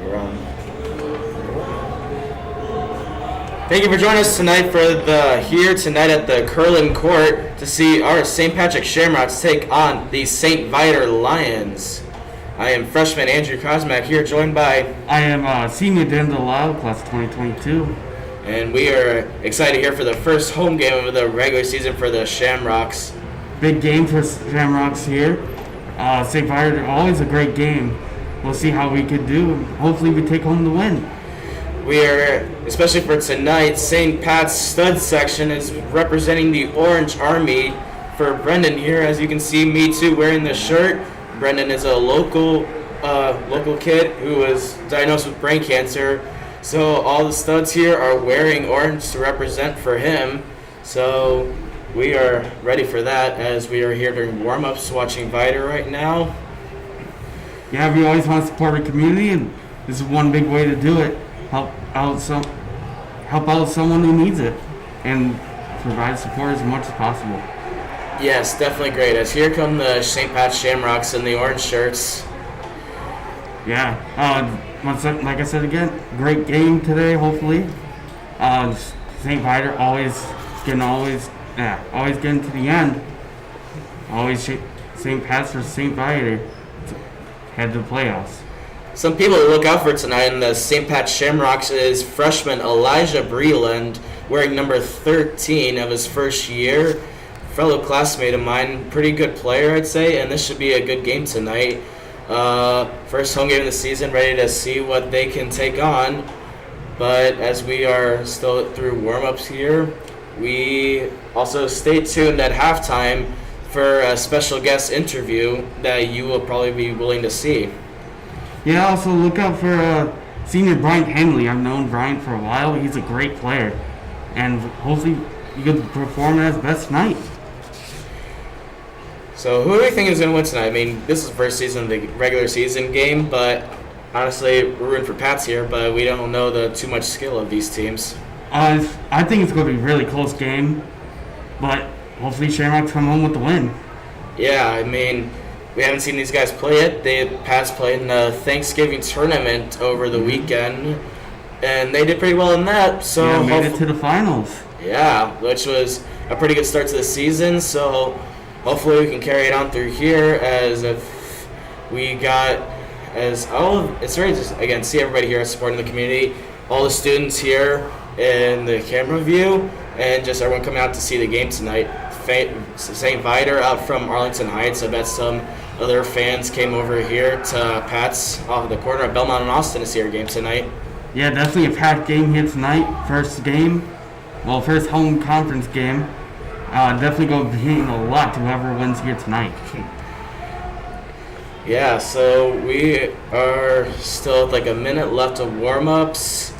We're on. Thank you for joining us tonight here tonight at the Curlin Court to see our St. Patrick Shamrocks take on the St. Viator Lions. I am freshman Andrew Kosmak here, joined by... I am senior Dan Delisle, class 2022. And we are excited here for the first home game of the regular season for the Shamrocks. Big game for Shamrocks here. St. Viator, always a great game. We'll see how we could do. Hopefully we take home the win. We are, especially for tonight, St. Pat's stud section is representing the Orange Army for Brendan here. As you can see, me too, wearing the shirt. Brendan is a local kid who was diagnosed with brain cancer. So all the studs here are wearing orange to represent for him. So we are ready for that as we are here during warm-ups watching Viator right now. Yeah, we always want to support our community, and this is one big way to do it. Help out someone who needs it, and provide support as much as possible. Yes, definitely great. As here come the St. Pat's Shamrocks in the orange shirts. Yeah, like I said again, great game today. Hopefully, St. Viator always getting to the end. Always St. Pat's for St. Viator head to the playoffs. Some people to look out for tonight in the St. Pat's Shamrocks is freshman Elijah Breland, wearing number 13 of his first year. Fellow classmate of mine, pretty good player, I'd say, and this should be a good game tonight. First home game of the season, ready to see what they can take on. But as we are still through warm-ups here, we also stay tuned at halftime for a special guest interview that you will probably be willing to see. Yeah, also look out for senior Bryant Henley. I've known Bryant for a while. He's a great player. And hopefully he could perform at his best night. So who do we think is going to win tonight? I mean, this is the first season of the regular season game, but honestly, we're rooting for Pats here, but we don't know too much skill of these teams. I think it's going to be a really close game, but hopefully Shamrocks come home with the win. Yeah, I mean, we haven't seen these guys play yet. Pats played in the Thanksgiving tournament over the weekend, and they did pretty well in that. So yeah, made it to the finals. Yeah, which was a pretty good start to the season. So hopefully we can carry it on through here it's great to again see everybody here supporting the community, all the students here in the camera view, and just everyone coming out to see the game tonight. St. Viator out from Arlington Heights. I bet some other fans came over here to Pat's off the corner of Belmont and Austin to see our game tonight. Yeah, definitely a packed game here tonight. First home conference game. Definitely going to mean a lot to whoever wins here tonight. Yeah, so we are still like a minute left of warm-ups.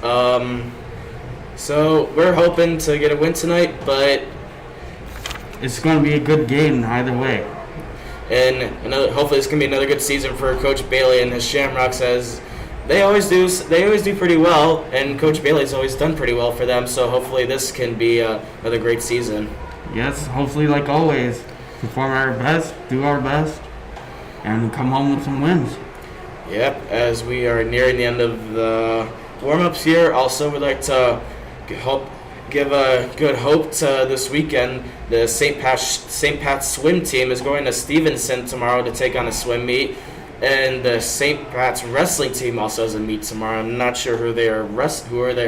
So we're hoping to get a win tonight, but it's going to be a good game either way. And hopefully it's going to be another good season for Coach Bailey and his Shamrocks, as they always do pretty well, and Coach Bailey's always done pretty well for them, so hopefully this can be another great season. Yes, hopefully, like always, perform our best, do our best, and come home with some wins. Yep, as we are nearing the end of the warm-ups here, also would like to give a good hope to this weekend. The St. Pat's swim team is going to Stevenson tomorrow to take on a swim meet, and the St. Pat's wrestling team also has a meet tomorrow. I'm not sure who they are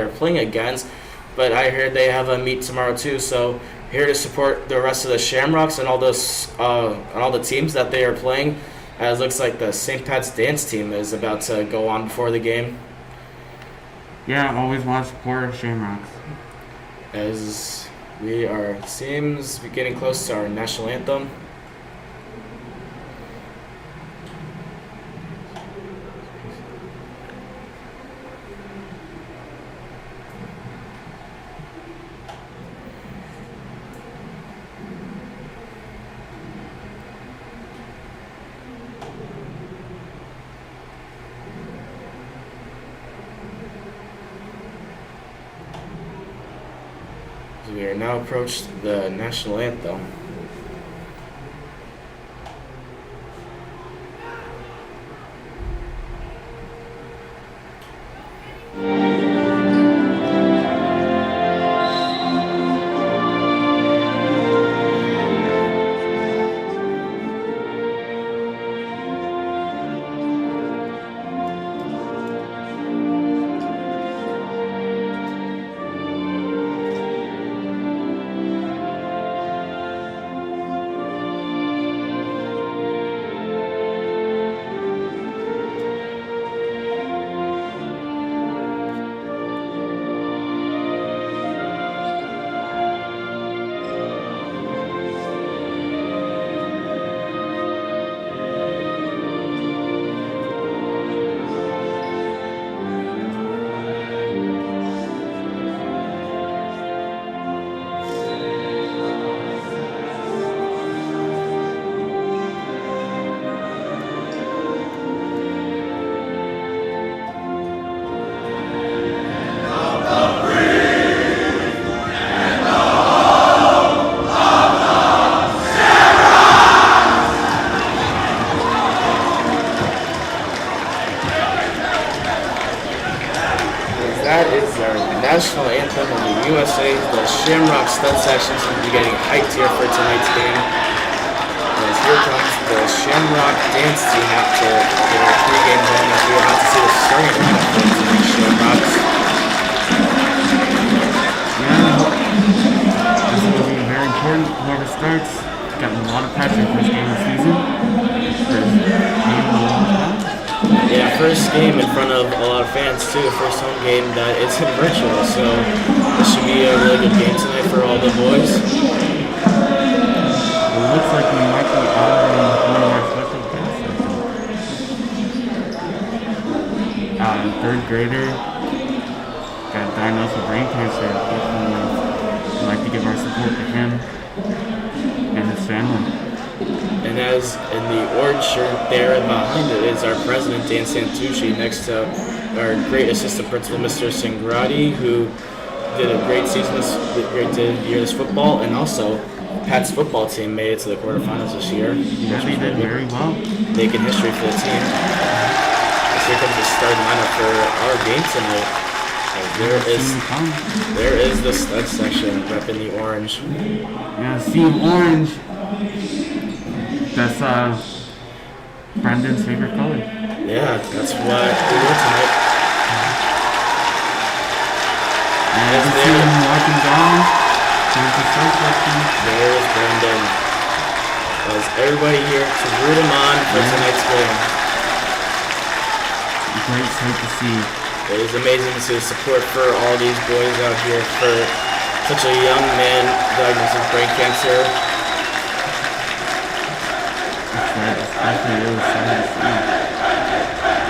playing against, but I heard they have a meet tomorrow too. So here to support the rest of the Shamrocks and all the teams that they are playing. As it looks like the St. Pat's dance team is about to go on before the game. Yeah, I always want to support our Shamrocks. As seems to be getting close to our national anthem. We are now approached the national anthem. that is our national anthem of the USA. The Shamrock Stud Section seems to be getting hyped here for tonight's game. As here comes the Shamrock dance team after their pregame game as we are about to see the starting lineup for tonight's Shamrocks. This is going to be very important. Whoever starts, got a lot of pressure first game of the season. First game in a long time. Yeah, first game in front of a lot of fans too. First home game that isn't virtual, so this should be a really good game tonight for all the boys. It looks like we might be out in one of our special classes. Third grader got diagnosed with brain cancer. We'd like to give our support to him and his family. And as in the orange shirt there behind it is our president, Dan Santucci, next to our great assistant principal, Mr. Singrati, who did a great season year this football, and also Pat's football team made it to the quarterfinals this year. Yeah, they did very well. Making history for the team. As here comes the starting lineup for our game tonight. There is the stud section repping the orange. Yeah, Steve Orange. That's Brandon's favorite color. Yeah, that's what we were tonight. And you can see him walking down. There's the first section. There's Brandon. There's everybody here to root him on for tonight's game. Great sight to see. It is amazing to see the support for all these boys out here for such a young man diagnosed with brain cancer. It's actually really sad to see.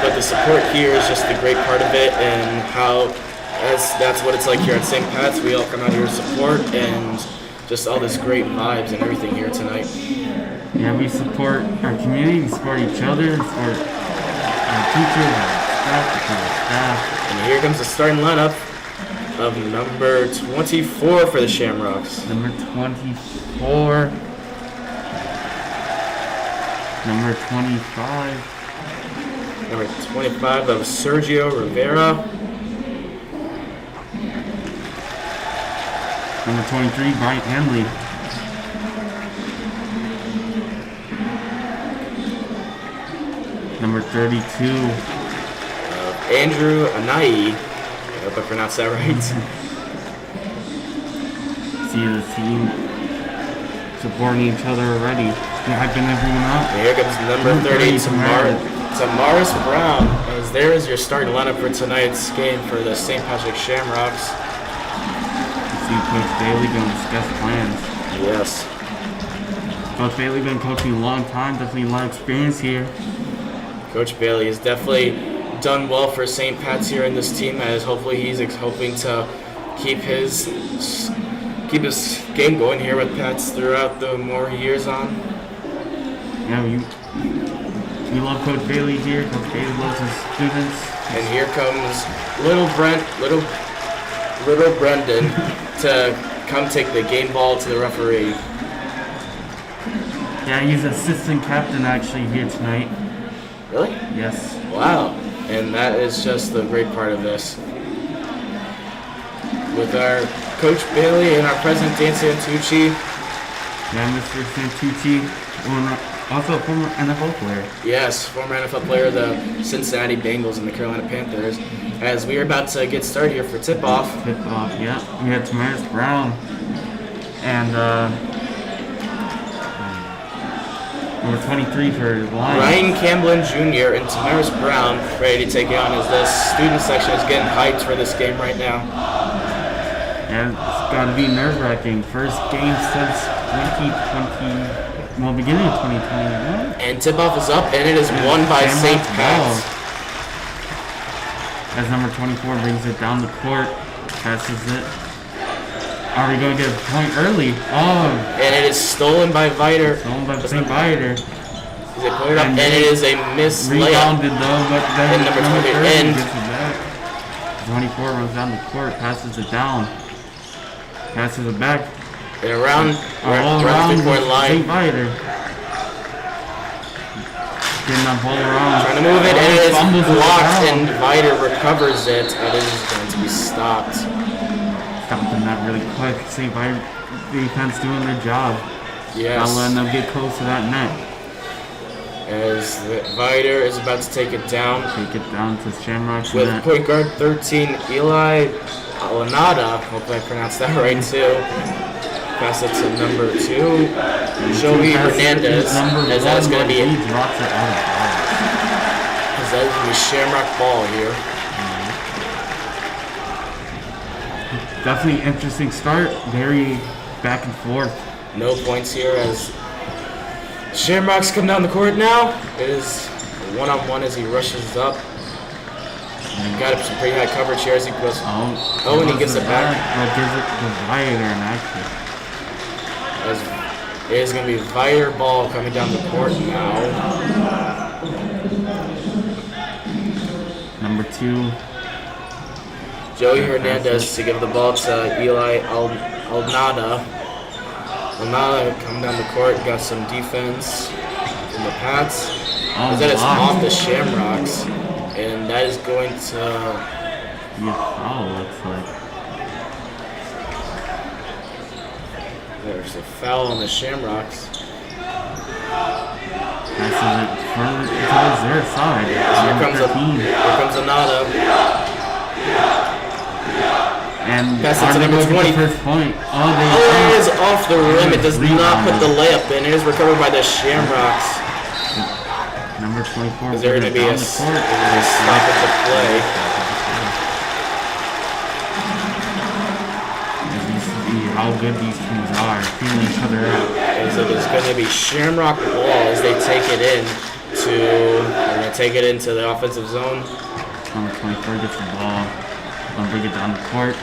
But the support here is just the great part of it, and how that's what it's like here at St. Pat's. We all come out here to support, and just all this great vibes and everything here tonight. Yeah, we support our community, we support each other, we support our teachers, our staff. And here comes the starting lineup of number 24 for the Shamrocks. Number 24. Number 25. Number 25 of Sergio Rivera. Number 23, Brian Hanley. Number 32. Andrew Anai. I hope I pronounced that right. See the team supporting each other already. Hyping everyone up. And here comes number 30, Tamaris Brown. As there is your starting lineup for tonight's game for the St. Patrick Shamrocks. See Coach Bailey going to discuss plans. Yes. Coach Bailey been coaching a long time, definitely a lot of experience here. Coach Bailey has definitely done well for St. Pat's here in this team, as hopefully he's hoping to keep his game going here with Pats throughout the more years on. Yeah, we love Coach Bailey here. Coach Bailey loves his students. And here comes little Brendan to come take the game ball to the referee. Yeah, he's assistant captain actually here tonight. Really? Yes. Wow. And that is just the great part of this. With our Coach Bailey and our President Dan Santucci. Yeah, Mr. Santucci, also a former NFL player. Yes, former NFL player of the Cincinnati Bengals and the Carolina Panthers. As we are about to get started here for tip-off. Tip-off, yeah. We had Tamaris Brown and number 23 for Lions. Ryan Camblin Jr. and Tamaris Brown ready to take it on as the student section is getting hyped for this game right now. And it's got to be nerve-wracking. First game since 2020, well, beginning of 2021. And tip-off is up, and it is won by St. Pat's. As number 24 brings it down the court, passes it. Are we going to get a point early? Oh. And it is stolen by Viator. Stolen by St. Viator. Is it put it up? And it is a miss layup. Rebounded though, but then number 30 20 gets it back. 24 runs down the court, passes it down. Passes it back. And around the 3-point line. St. Viator. getting that ball around. Trying to move it, and it is Fumbles it blocked, down. and Viator recovers it. That is going to be stopped. Stopping that really quick. St. Viator defense doing their job. Yes. Not letting them get close to that net. As Viator is about to take it down. Take it down to Shamrock's With net. point guard 13, Eli Lanada. Hope I pronounced that right too. Pass it to number 2, Joey Hernandez. As that's going to be He drops it out of bounds. As that is going to be Shamrock ball here. Definitely interesting start. Very back and forth. No points here as Shamrocks come down the court now. It is one-on-one as he rushes up. Got up some pretty high coverage here as he goes. Oh, and he gets it back. That gives it to Viator in action. As it is going to be Viator ball coming down the court now. Number 2. Joey Hernandez to give the ball to Eli Alnada. Alnada coming down the court, got some defense from the Pats. As that is off the Shamrocks. And that is going to be a foul, looks like. There's a foul on the Shamrocks. Passes it further towards their side. Here comes Anada. And pass it to number 20. First point. It is off the rim. It does not put the layup in. It is recovered by the Shamrocks. Number 24. Is there going to be a stop at the play? As you see how good these teams are, feeling each other out. As it is going to be Shamrock ball as they take it in into the offensive zone. Number 24 gets the ball. Gonna bring it down the court.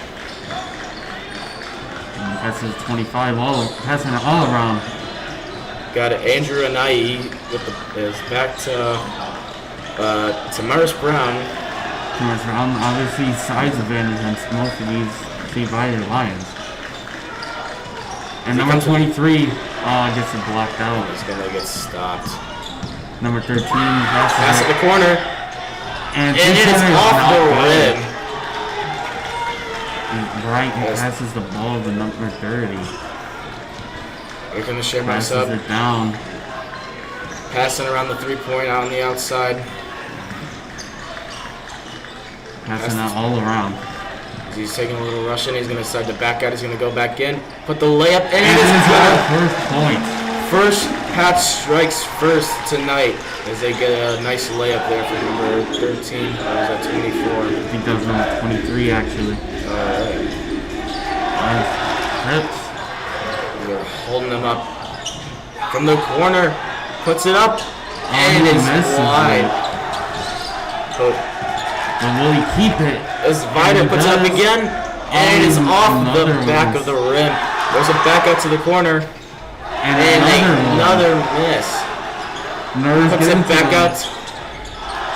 And passes 25 passing it all around. Got it. Andrew Anai is back to Maris Brown. Maris Brown, obviously size advantage against most of these St. Viator Lions. And number 23 gets it blocked out. He's gonna get stopped. Number 13 pass at the corner. And it is off the rim. Bright passes the ball to number 30. Here comes the Shamrocks up. Passes it down. Passing around the 3-point out on the outside. Passing that all around. He's taking a little rush in. He's going to decide to back out. He's going to go back in. Put the layup in. And it's good. First point. First Pat strikes first tonight as they get a nice layup there from number 13. Or was that 24? I think that was number 23 actually. Alright. Nice trips. They're holding them up from the corner. Puts it up. And it's wide. But will he keep it? As Viator puts it up again. And it is off the back of the rim. There's a back out to the corner. And another miss. Puts it back out.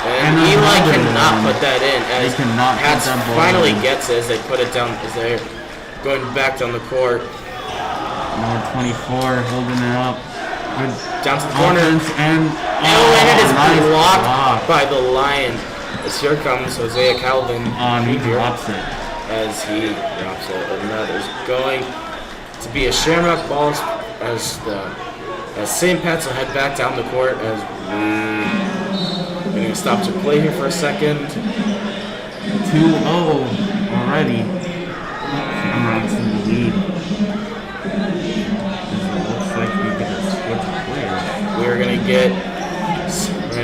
And Eli cannot put that in. As Pats finally gets it as they put it down, as they're going back down the court. Number 24 holding it up. Good down to the corner. And it is blocked by the Lions. As here comes Hosea Calvin. He drops it. As he drops it. And now there's going to be a Shamrock ball as St. Pat's will head back down the court as we're going to stop to play here for a second. 2-0 already. Shamrock's in the lead. It looks like we get a switch players. We're going to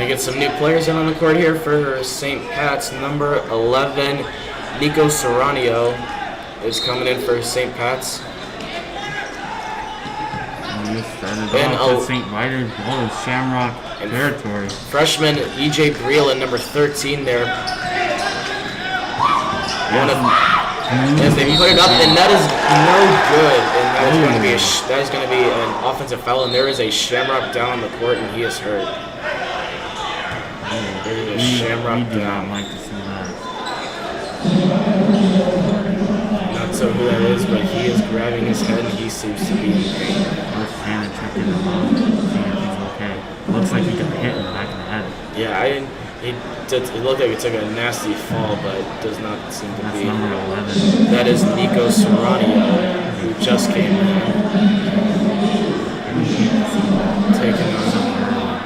get some new players in on the court here for St. Pat's. Number 11, Nico Serranio is coming in for St. Pat's. And St. Viator's ball is Shamrock territory. Freshman E.J. Briel at number 13 there. As they put it up, and that is no good. And that is going to be an offensive foul. And there is a Shamrock down on the court, and he is hurt. There is a Shamrock down. Like to see that. Not so who that is, but he is grabbing his head, and he seems to be in pain. Let's Hannah check in the ball, see if he's okay. looks like he got hit in the back of the head. Yeah, I didn't. It looked like it took a nasty fall, but does not seem to That's be. number 11. That is Nico Serranio, who just came in. Taking some hard ball.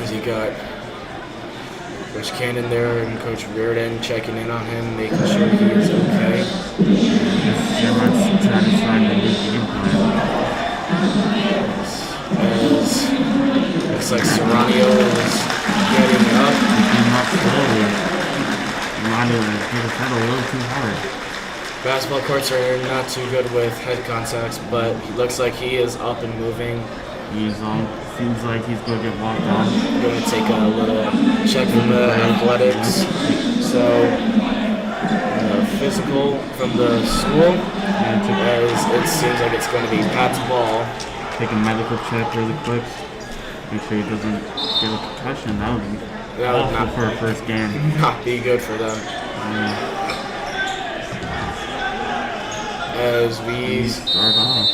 As he got Coach Cannon there and Coach Reardon checking in on him, making sure he is okay. Shamrock's trying to find a new game plan. As looks like Serranio is getting up. He's not slowly. Serranio hit his head a little too hard. Basketball courts are not too good with head contacts, but he looks like he is up and moving. He's seems like he's going to get walked on. Going to take a little check from the athletics. So, physical from the school, as it seems like it's going to be Pat's ball. Take a medical check really quick. Make sure he doesn't get a concussion. That would be awful for a first game. Not be good for them. As we start off.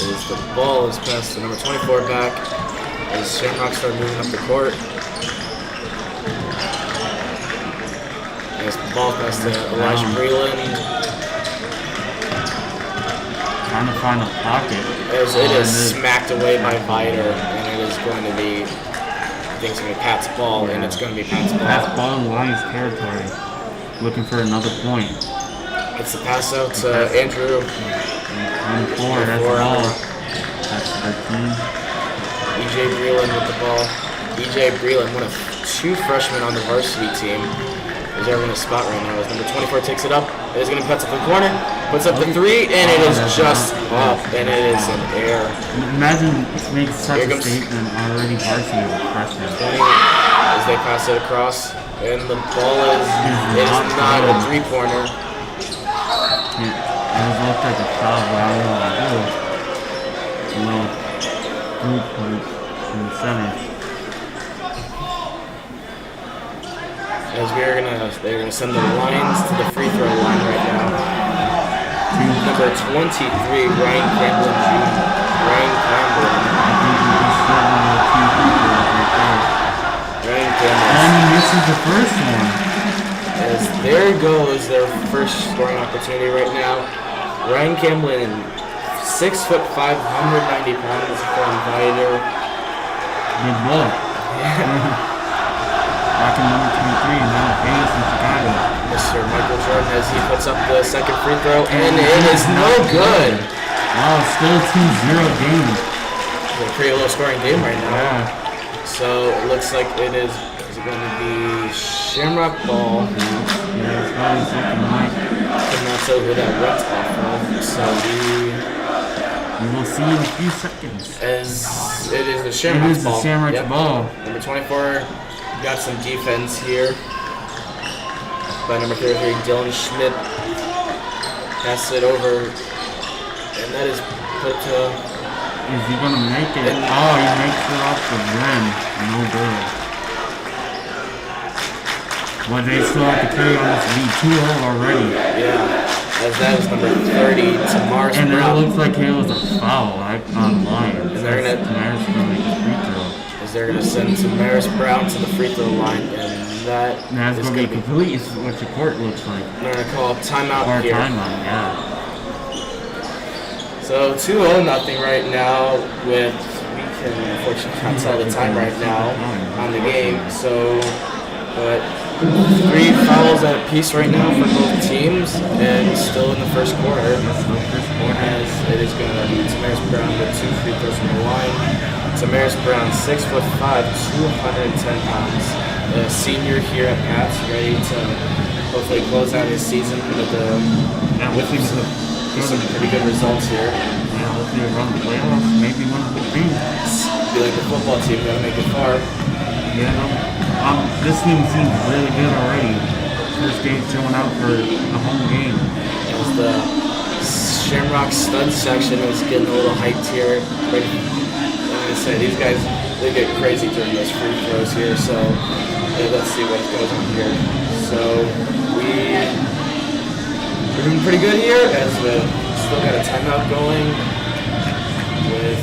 As the ball is passed to number 24 back. As Shamrock start moving up the court. As the ball passed to Elijah Breland. Trying to find a pocket. As it is smacked away by Viator, and it is going to be, I think it's going to be Pat's ball, and it's going to be Pat's ball. Pat's ball in Lions territory. Looking for another point. It's the pass out to Andrew. 24, that's the ball. That's 13. EJ Breland with the ball. EJ Breland, one of two freshmen on the varsity team, is there in a spot right now. As number 24 takes it up. It is going to be puts up the corner. Puts up the three, and it is just up, and it is in air. Imagine making such a statement already varsity with freshman. As they pass it across, and the ball is not a three-pointer. It looked like a shot, but I don't know what to do. A little group point in the center. As they're gonna send the Lions to the free throw line right now. Number 23, Ryan Campbell Jr. Ryan Campbell. I think he just said one of the two people right there. Ryan Campbell. And he misses the first one. As there goes their first scoring opportunity right now. Ryan Campbell, 6'5", 190 pounds from Viator. Good ball. Rocking number 23 and now Vegas in Chicago. Mr. Michael Jordan as he puts up the second free throw, and it is no good. Wow, still 2-0 game. It's a pretty low scoring game right now. Yeah. So it looks like it is going to be Shamrock ball. Yeah, that's what it's looking like. And that's over that went off of. So we will see in a few seconds. As it is the Shamrock's ball. It is the Shamrock's ball. Number 24 got some defense here by number 33, Dylan Schmidt. Pass it over, and that is put to. Is he gonna make it? He makes it off the rim. No good. But they still have to carry on this lead 2-0 already. Yeah, as that is number 30, Tamaris and Brown. And it looks like it was a foul, like on Lions. And they're gonna Tamaris gonna make a free throw. As they're gonna send Tamaris Brown to the free throw line, and that's gonna be complete. Is what your court looks like. They're gonna call timeout or here. Timeout, yeah. So 2-0 nothing right now. We can unfortunately not tell the time right now on the game. So, but 3 fouls at a piece right now for both teams, and still in the first quarter. As it is going to be Tamaris Brown with 2 free throws from the line. Tamaris Brown, 6'5", 210 pounds. A senior here at Pats, ready to hopefully close out his season with some pretty good results here. Yeah, hopefully run the playoffs, maybe one of the teams. Be like the football team, gotta make it far. Yeah, this team seems really good already. First game showing out for a home game. As the Shamrock stud section is getting a little hyped here. Like I said, these guys, they get crazy during those free throws here, so let's see what goes on here. So we're doing pretty good here as we still got a timeout going. with.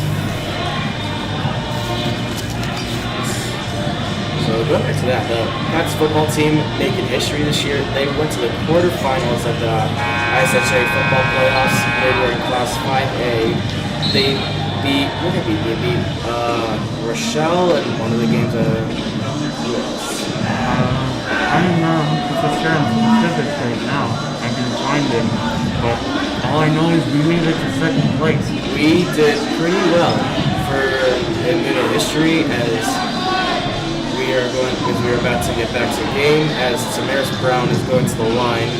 So going back to that, the Pats football team making history this year. They went to the quarterfinals of the SPHS football playoffs. They were in Class 5A. They beat, what did they beat? They beat Rochelle in one of the games. I don't know for sure specifics right now. I can find them, but all I know is we made it to second place. We did pretty well for a minute of history as we are about to get back to the game as Tamaris Brown is going to the line.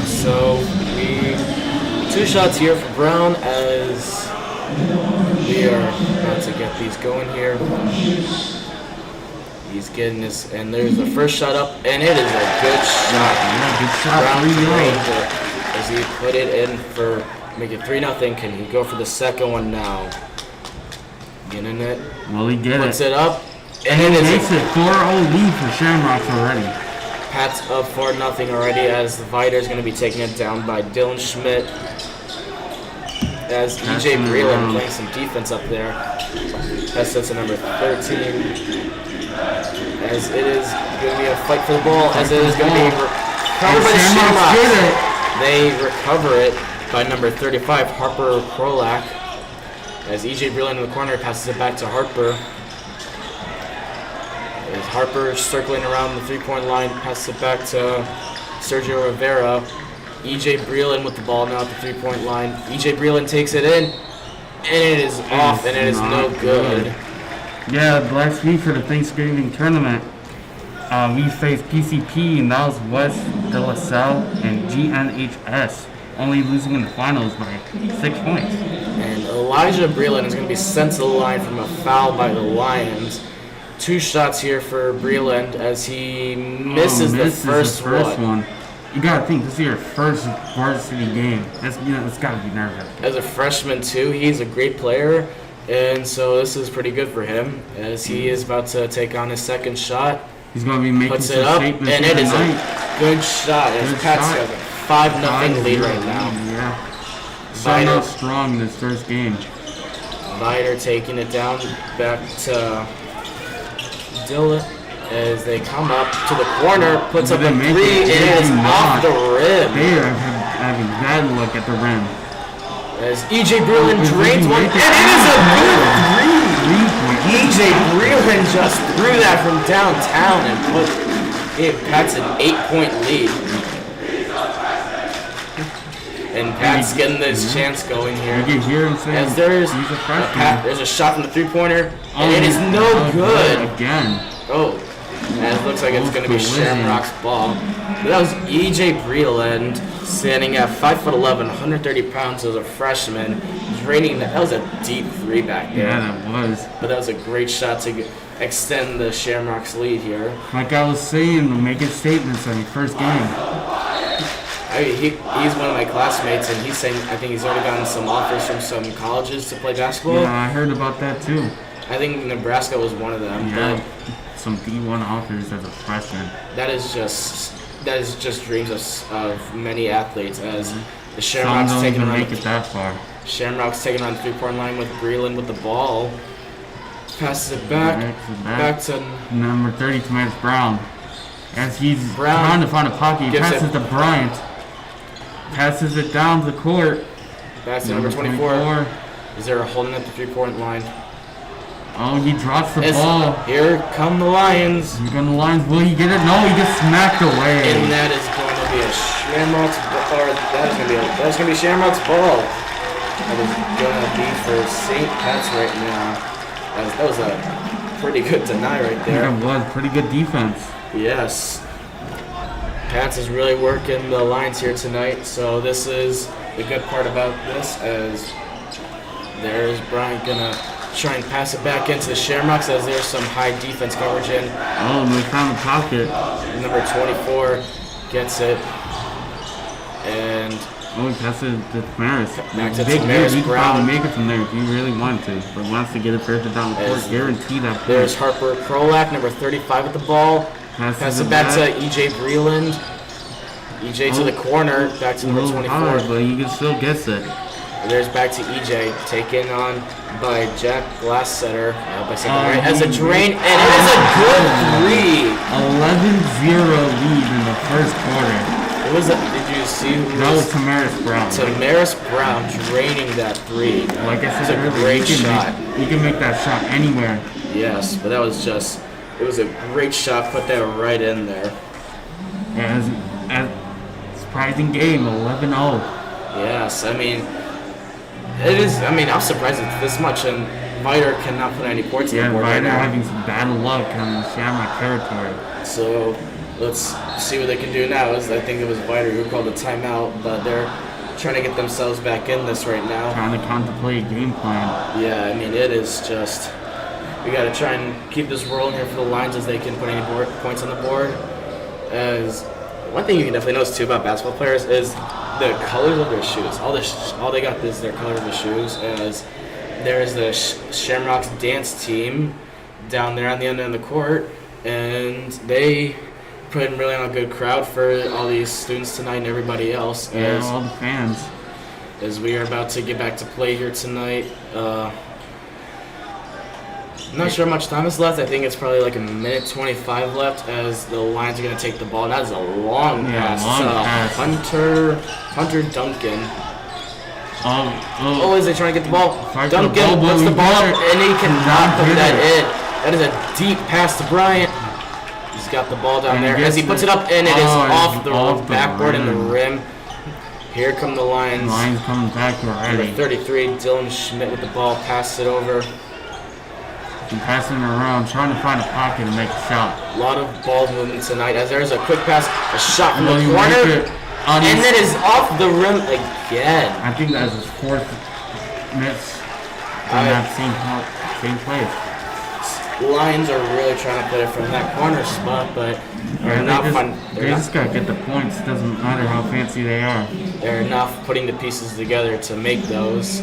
So we 2 shots here for Brown as we are about to get these going here. He's getting this, and there's the first shot up, and it is a good shot. Yeah, good shot. Brown drained it as he put it in for make it 3-0. Can he go for the second one now? Getting it. Well, he did Puts it. it up, And it makes it 4-0 lead for Shamrocks already. Pat's up 4-0 already as the Viator is going to be taking it down by Dylan Schmidt. As EJ Breland playing some defense up there. That's to number 13. As it is going to be a fight for the ball, as it is going to be recovered by the Shamrocks. They recover it by number 35, Harper Krolak. As EJ Breland in the corner passes it back to Harper. As Harper circling around the 3-point line, passes it back to Sergio Rivera. EJ Breland with the ball now at the 3-point line. EJ Breland takes it in, and it is off, and it is no good. Yeah, last week for the Thanksgiving tournament, we faced PCP, and that was West De La Salle and GNHS, only losing in the finals by 6 points. And Elijah Breland is going to be sent to the line from a foul by the Lions. 2 shots here for Breland as he misses the first one. You gotta think, this is your first varsity game. That's gotta be nervous. As a freshman too, he's a great player, and so this is pretty good for him as he is about to take on his second shot. He's gonna be making puts it up, and it is a good shot. As Pat's got a 5-0 lead right now. Yeah. Starting out strong in this first game. Viator taking it down back to Dylan as they come up to the corner, puts up a 3, and it is off the rim. They are having bad luck at the rim. As EJ Breland drains one, and it is a good 3. EJ Breland just threw that from downtown and gave Pats an 8-point lead. And Pat's getting this chance going here. You can hear him saying, as there's a shot from the 3-pointer, and it is no good. Again. Oh, and it looks like it's going to be Shamrock's ball. But that was EJ Breland, standing at 5'11", 130 pounds as a freshman, draining that. That was a deep 3 back there. Yeah, that was. But that was a great shot to extend the Shamrocks lead here. Like I was saying, making statements on your first game. I mean, he's one of my classmates, and he's saying I think he's already gotten some offers from some colleges to play basketball. Yeah, I heard about that too. I think Nebraska was one of them. Yeah, some D1 offers as a freshman. That is just dreams of many athletes as the Shamrocks taking on make it that far. Shamrocks taking on the 3-point line with Breland with the ball. Passes it back to number 30, Tamaris Brown. As he's trying to find a pocket, he passes to Bryant. Passes it down the court. Back to number 24. Is there a holding at the 3-point line? Oh, he drops the ball. Here come the Lions. Here come the Lions. Will he get it? No, he gets smacked away. And that is going to be a Shamrock's ball. That's going to be Shamrock's ball. That is going to be for St. Pat's right now. That was a pretty good deny right there. That was pretty good defense. Yes. Pats is really working the lines here tonight, so this is the good part about this as there's Bryant gonna try and pass it back into the Shamrocks as there's some high defense coverage in. Oh, they found the pocket. Number 24 gets it. And he passes it to Tamaris. Back to Tamaris Brown. Make it from there if he really wanted to, but wants to get it further down the court. Guarantee that point. There's Harper Krolak, number 35 with the ball. Pass it back to EJ Breland. EJ to the corner, back to number 24. Hard, but he still gets it. There's back to EJ, taken on by Jack Glasssetter by second right as a drain, and it is a good three. 11-0 lead in the first quarter. It was. Did you see? That was Tamaris Brown. Tamaris Brown draining that three. Like I said, it was a great shot. You can make that shot anywhere. Yes, but that was just. It was a great shot. Put that right in there. Yeah, it was a surprising game. 11-0. Yes, I mean. It is. I mean, I'm surprised it's this much, and Viator cannot put any points on the board. Yeah, right Viator now. having some bad luck on Shamrock territory. So let's see what they can do now. I think it was Viator who called a timeout, but they're trying to get themselves back in this right now. Trying to contemplate a game plan. Yeah, I mean, it is just we got to try and keep this rolling here for the Lions as they can put any points on the board. As one thing you can definitely notice too about basketball players is the colors of their shoes. All they got is their color of the shoes. As there is the Shamrocks dance team down there on the end of the court, and they put really on a good crowd for all these students tonight and everybody else. Yeah, all the fans. As we are about to get back to play here tonight. I'm not sure how much time is left. I think it's probably like a minute 25 left as the Lions are going to take the ball. That is a long pass. Pass. Hunter Duncan. Oh, is they trying to get the ball? Duncan ball, puts the ball up, it. and he cannot put Hit that it. in. That is a deep pass to Bryant. He's got the ball down And there he as he gets puts it. it up, and it is off the backboard and the rim. rim. Here come the Lions. Lions coming back Number already. 33, Dylan Schmidt with the ball, passes it over. And passing it around, trying to find a pocket and make a shot. A lot of ball movement tonight as there's a quick pass, a shot from the You corner, make it on and his- it is off the rim again. I think that's his fourth miss in that same place. Lions are really trying to put it from that corner spot, but they're not fun. They just gotta get the points. Doesn't matter how fancy they are. They're not putting the pieces together to make those.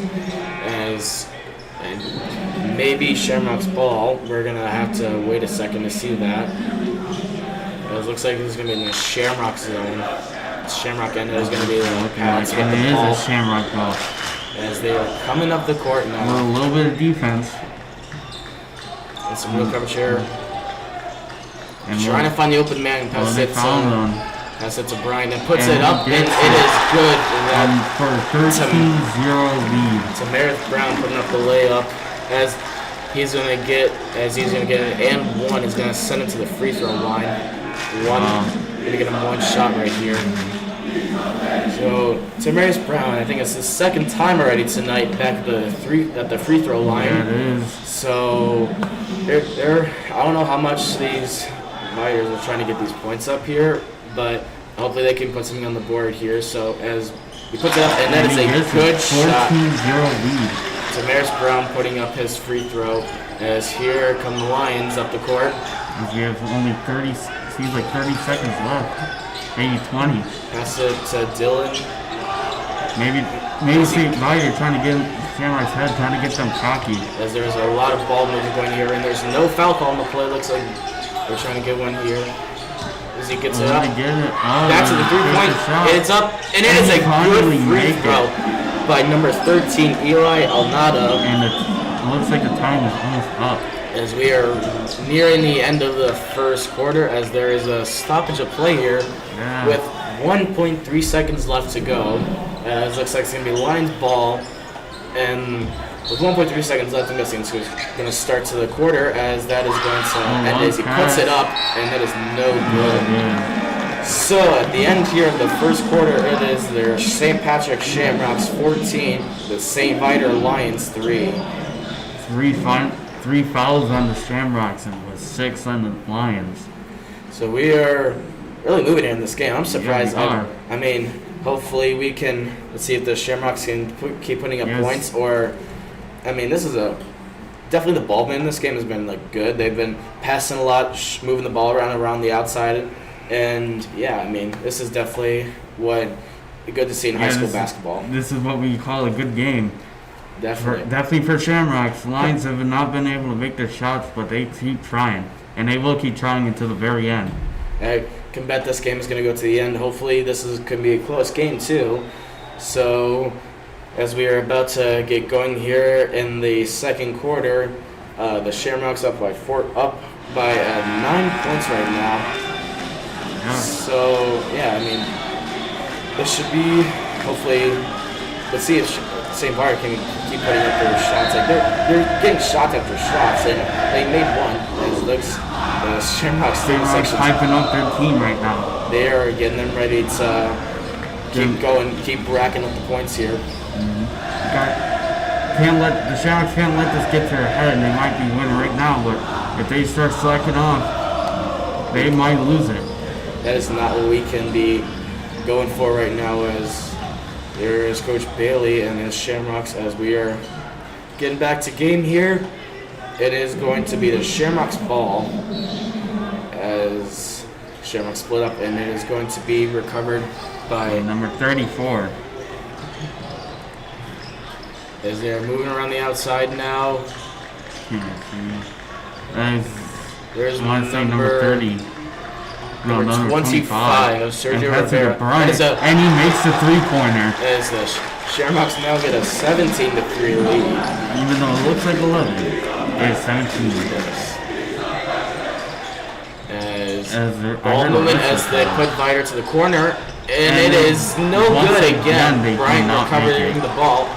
And maybe Shamrock's ball. We're gonna have to wait a second to see that. It looks like this is gonna be in the Shamrock zone. Shamrock end is gonna be the pass with And the it ball is a Shamrock ball. as they are coming up the court With now. a little bit of defense. And some real coverage here. And Trying to find the open man. Pass they it found to them. Pass it to Brian and puts And it up, he and it gets it. is good. And And for a 13-0 lead. Tamaris Brown putting up the layup as he's gonna get an and one. He's gonna send it to the free throw line. Gonna get him one shot right here. So Tamaris Brown, I think it's the second time already tonight back at the free throw line. Yeah, it is. So they're I don't know how much these Fighters are trying to get these points up here, but hopefully they can put something on the board here. So as he puts it up, and that is a good shot. 14-0 lead. Tamaris Brown putting up his free throw as here come the Lions up the court. As we have only 30 seconds left. Maybe 20. Pass it to Dylan. Maybe St. Viator trying to get Shamrock's head, trying to get them cocky. As there's a lot of ball movement going here, and there's no foul call on the play. Looks like they're trying to get one here. As he gets it up. Back to the 3-point. It's up, and it is a good free throw by number 13, Eli Alnada. And it looks like the time is almost up. As we are nearing the end of the first quarter, as there is a stoppage of play here with 1.3 seconds left to go. As looks like it's going to be Lions ball, and with 1.3 seconds left, I'm guessing it's going to start to the quarter, as that is going to end as he puts it up, and that is no good. So at the end here of the first quarter, it is their St. Patrick Shamrocks 14, the St. Viator Lions 3. Three fouls on the Shamrocks and with 6 on the Lions. So we are really moving in this game. I'm surprised. Yeah, I mean, hopefully we can. Let's see if the Shamrocks can keep putting up points. Or, I mean, this is definitely the ball movement in this game has been like good. They've been passing a lot, moving the ball around the outside, and yeah, I mean, this is definitely what good to see in high school basketball. This is what we call a good game. Definitely For Shamrocks. Lions have not been able to make their shots, but they keep trying. And they will keep trying until the very end. I can bet this game is going to go to the end. Hopefully this could be a close game too. So as we are about to get going here in the second quarter, the Shamrocks up by 9 points right now. Yeah. So yeah, I mean, this should be hopefully. Let's see if St. Viator can keep putting up their shots. Like they're getting shots after shots, and they made one. It looks the Shamrocks hyping up their team right now. They are getting them ready to keep going, keep racking up the points here. The Shamrocks can't let this get to their head, and they might be winning right now. But if they start slacking off, they might lose it. That is not what we can be going for right now. As there is Coach Bailey and his Shamrocks, as we are getting back to game here. It is going to be the Shamrocks ball as Shamrocks split up, and it is going to be recovered by number 34. As they're moving around the outside now. There's number 30. No, number 25 of Sergio Rivera. And he makes the three-pointer. As the Shamrocks now get a 17-3 lead. Even though it looks like 11, it's 17. Ball movement as they put Viator to the corner, and it is no good again. Bryant recovering the ball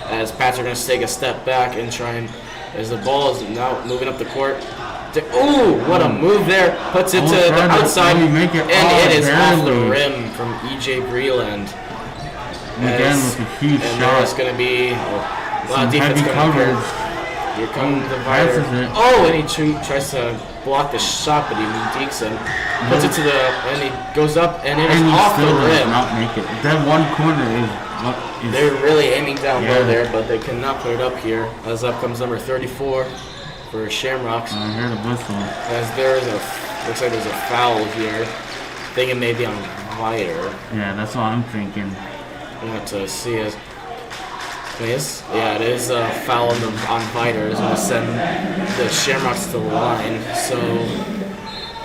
as Pats are going to take a step back and try and, as the ball is now moving up the court. Ooh, what a move there. Puts it to the outside, and it is off the rim from E.J. Breland. Again with a huge shot. There's going to be a lot of defense coming here. Here comes the Viator. Oh, and he tries to block the shot, but he dekes him. Puts it to and he goes up, and it is off the rim. Not make it. That one corner is. They're really aiming down low there, but they cannot put it up here. As up comes number 34 for Shamrocks. I hear the whistle. As looks like there's a foul here. Thinking maybe on Viator. Yeah, that's what I'm thinking. We'll have to see as. Yeah, it is a foul on Viator. It's going to send the Shamrocks to the line. So,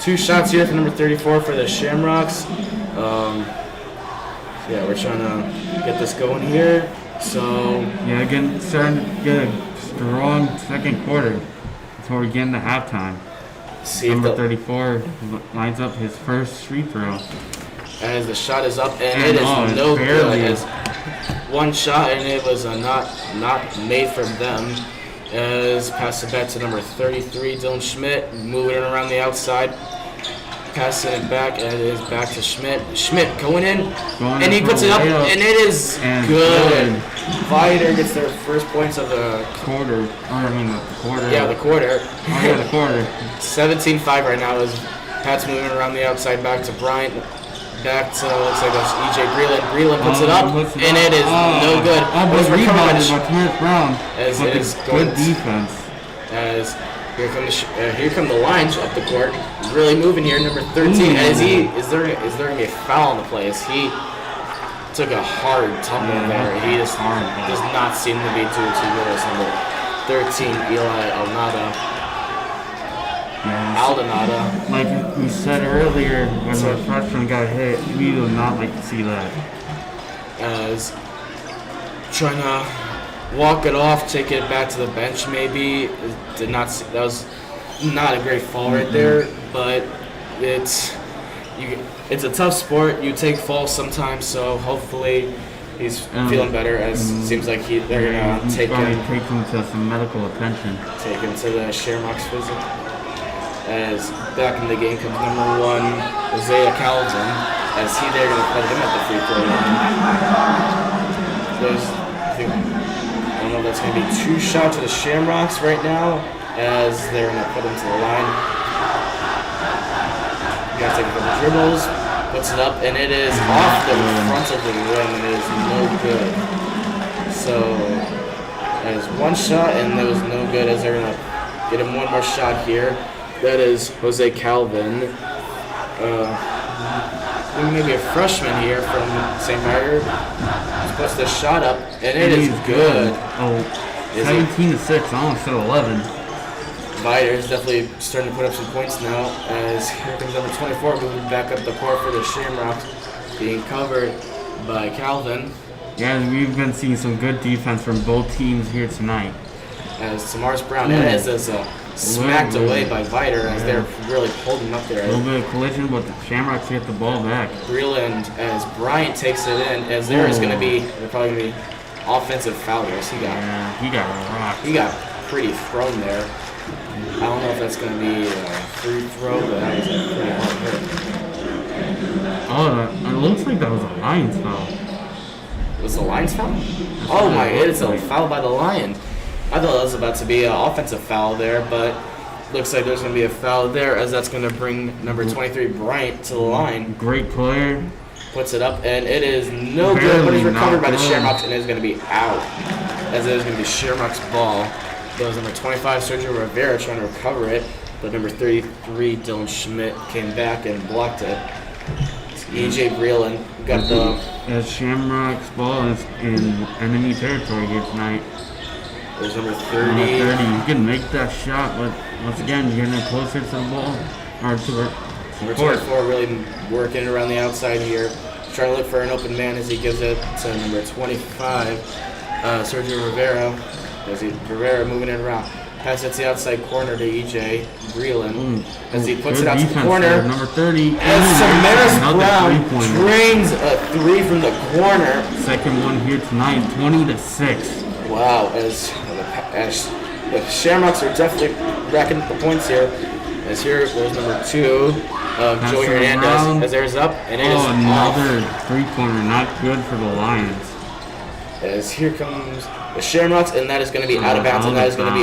2 shots here for number 34 for the Shamrocks. Yeah, we're trying to get this going here. So, yeah, again, starting to get a strong second quarter before we get into halftime. Number 34 lines up his first free throw. As the shot is up, and it is no good. As one shot, and it was not made from them. As pass it back to number 33, Dylan Schmidt, moving it around the outside. Passing it back, and it is back to Schmidt. Schmidt going in, and he puts it up, and it is good. Viator gets their first points of the quarter. the quarter. Yeah, the quarter. 17-5 right now as Pat's moving around the outside back to Bryant. Back to, looks like that's E.J. Breland. Breland puts it up, and it is no good. Almost rebounded by Thomas Brown. As it is good defense. As here come the lines up the court. Really moving here, number 13. Is there gonna be a foul on the play? As he took a hard tumble there. He just does not seem to be too good as number 13, Eli Aldonado. Like we said earlier, when the freshman got hit, we would not like to see that. As trying to walk it off, take it back to the bench maybe. That was not a great fall right there, but it's a tough sport. You take falls sometimes, so hopefully he's feeling better. As seems like they're gonna take him to some medical attention. Take him to the Shamrocks visit. As back in the game comes number 1, Isaiah Calvin, as they're going to put him at the free throw line. I don't know if that's going to be 2 shots to the Shamrocks right now, as they're going to put him to the line. Got to take a couple dribbles, puts it up, and it is off the front of the rim, and it is no good. So, there's 1 shot, and it was no good, as they're going to get him 1 more shot here. That is Jose Calvin. Maybe a freshman here from St. Viator. Puts the shot up, and it is good. 17-6, almost at 11. Viator is definitely starting to put up some points now. As here comes number 24, moving back up the court for the Shamrocks, being covered by Calvin. Yeah, we've been seeing some good defense from both teams here tonight. As Tamaris Brown is smacked away by Viator as they're really holding up there. A little bit of collision, but the Shamrocks get the ball back. Breland as Bryant takes it in, as there is going to be, they're probably going to be offensive foul there. So he got rocked. He got pretty thrown there. I don't know if that's going to be a free throw, but that was a pretty hard hit. Oh, it looks like that was a Lions foul. Was the Lions foul? Oh my, it is a foul by the Lions. I thought that was about to be an offensive foul there, but looks like there's going to be a foul there as that's going to bring number 23 Bryant to the line. Great player. Puts it up, and it is no good, but it's recovered by the Shamrocks, and it is going to be out. As it is going to be Shamrocks' ball. That was number 25 Sergio Rivera trying to recover it, but number 33 Dylan Schmidt came back and blocked it. EJ Breland got the Shamrocks' ball is in enemy territory here tonight. There's number 30. You can make that shot, but once again, you're getting closer to the ball. Or to number 24 really working around the outside here. Trying to look for an open man as he gives it to number 25, Sergio Rivera. Rivera moving it around. Pass it to the outside corner to EJ Breland as he puts it out to the corner. There, number 30. As Tamaris Brown drains a three from the corner. Second one here tonight, 20-6. Wow, as the Shamrocks are definitely racking up the points here. As here goes number 2, Joey Hernandez. As there's up, and it is another three-pointer, not good for the Lions. As here comes the Shamrocks, and that is going to be out of bounds, and that is going to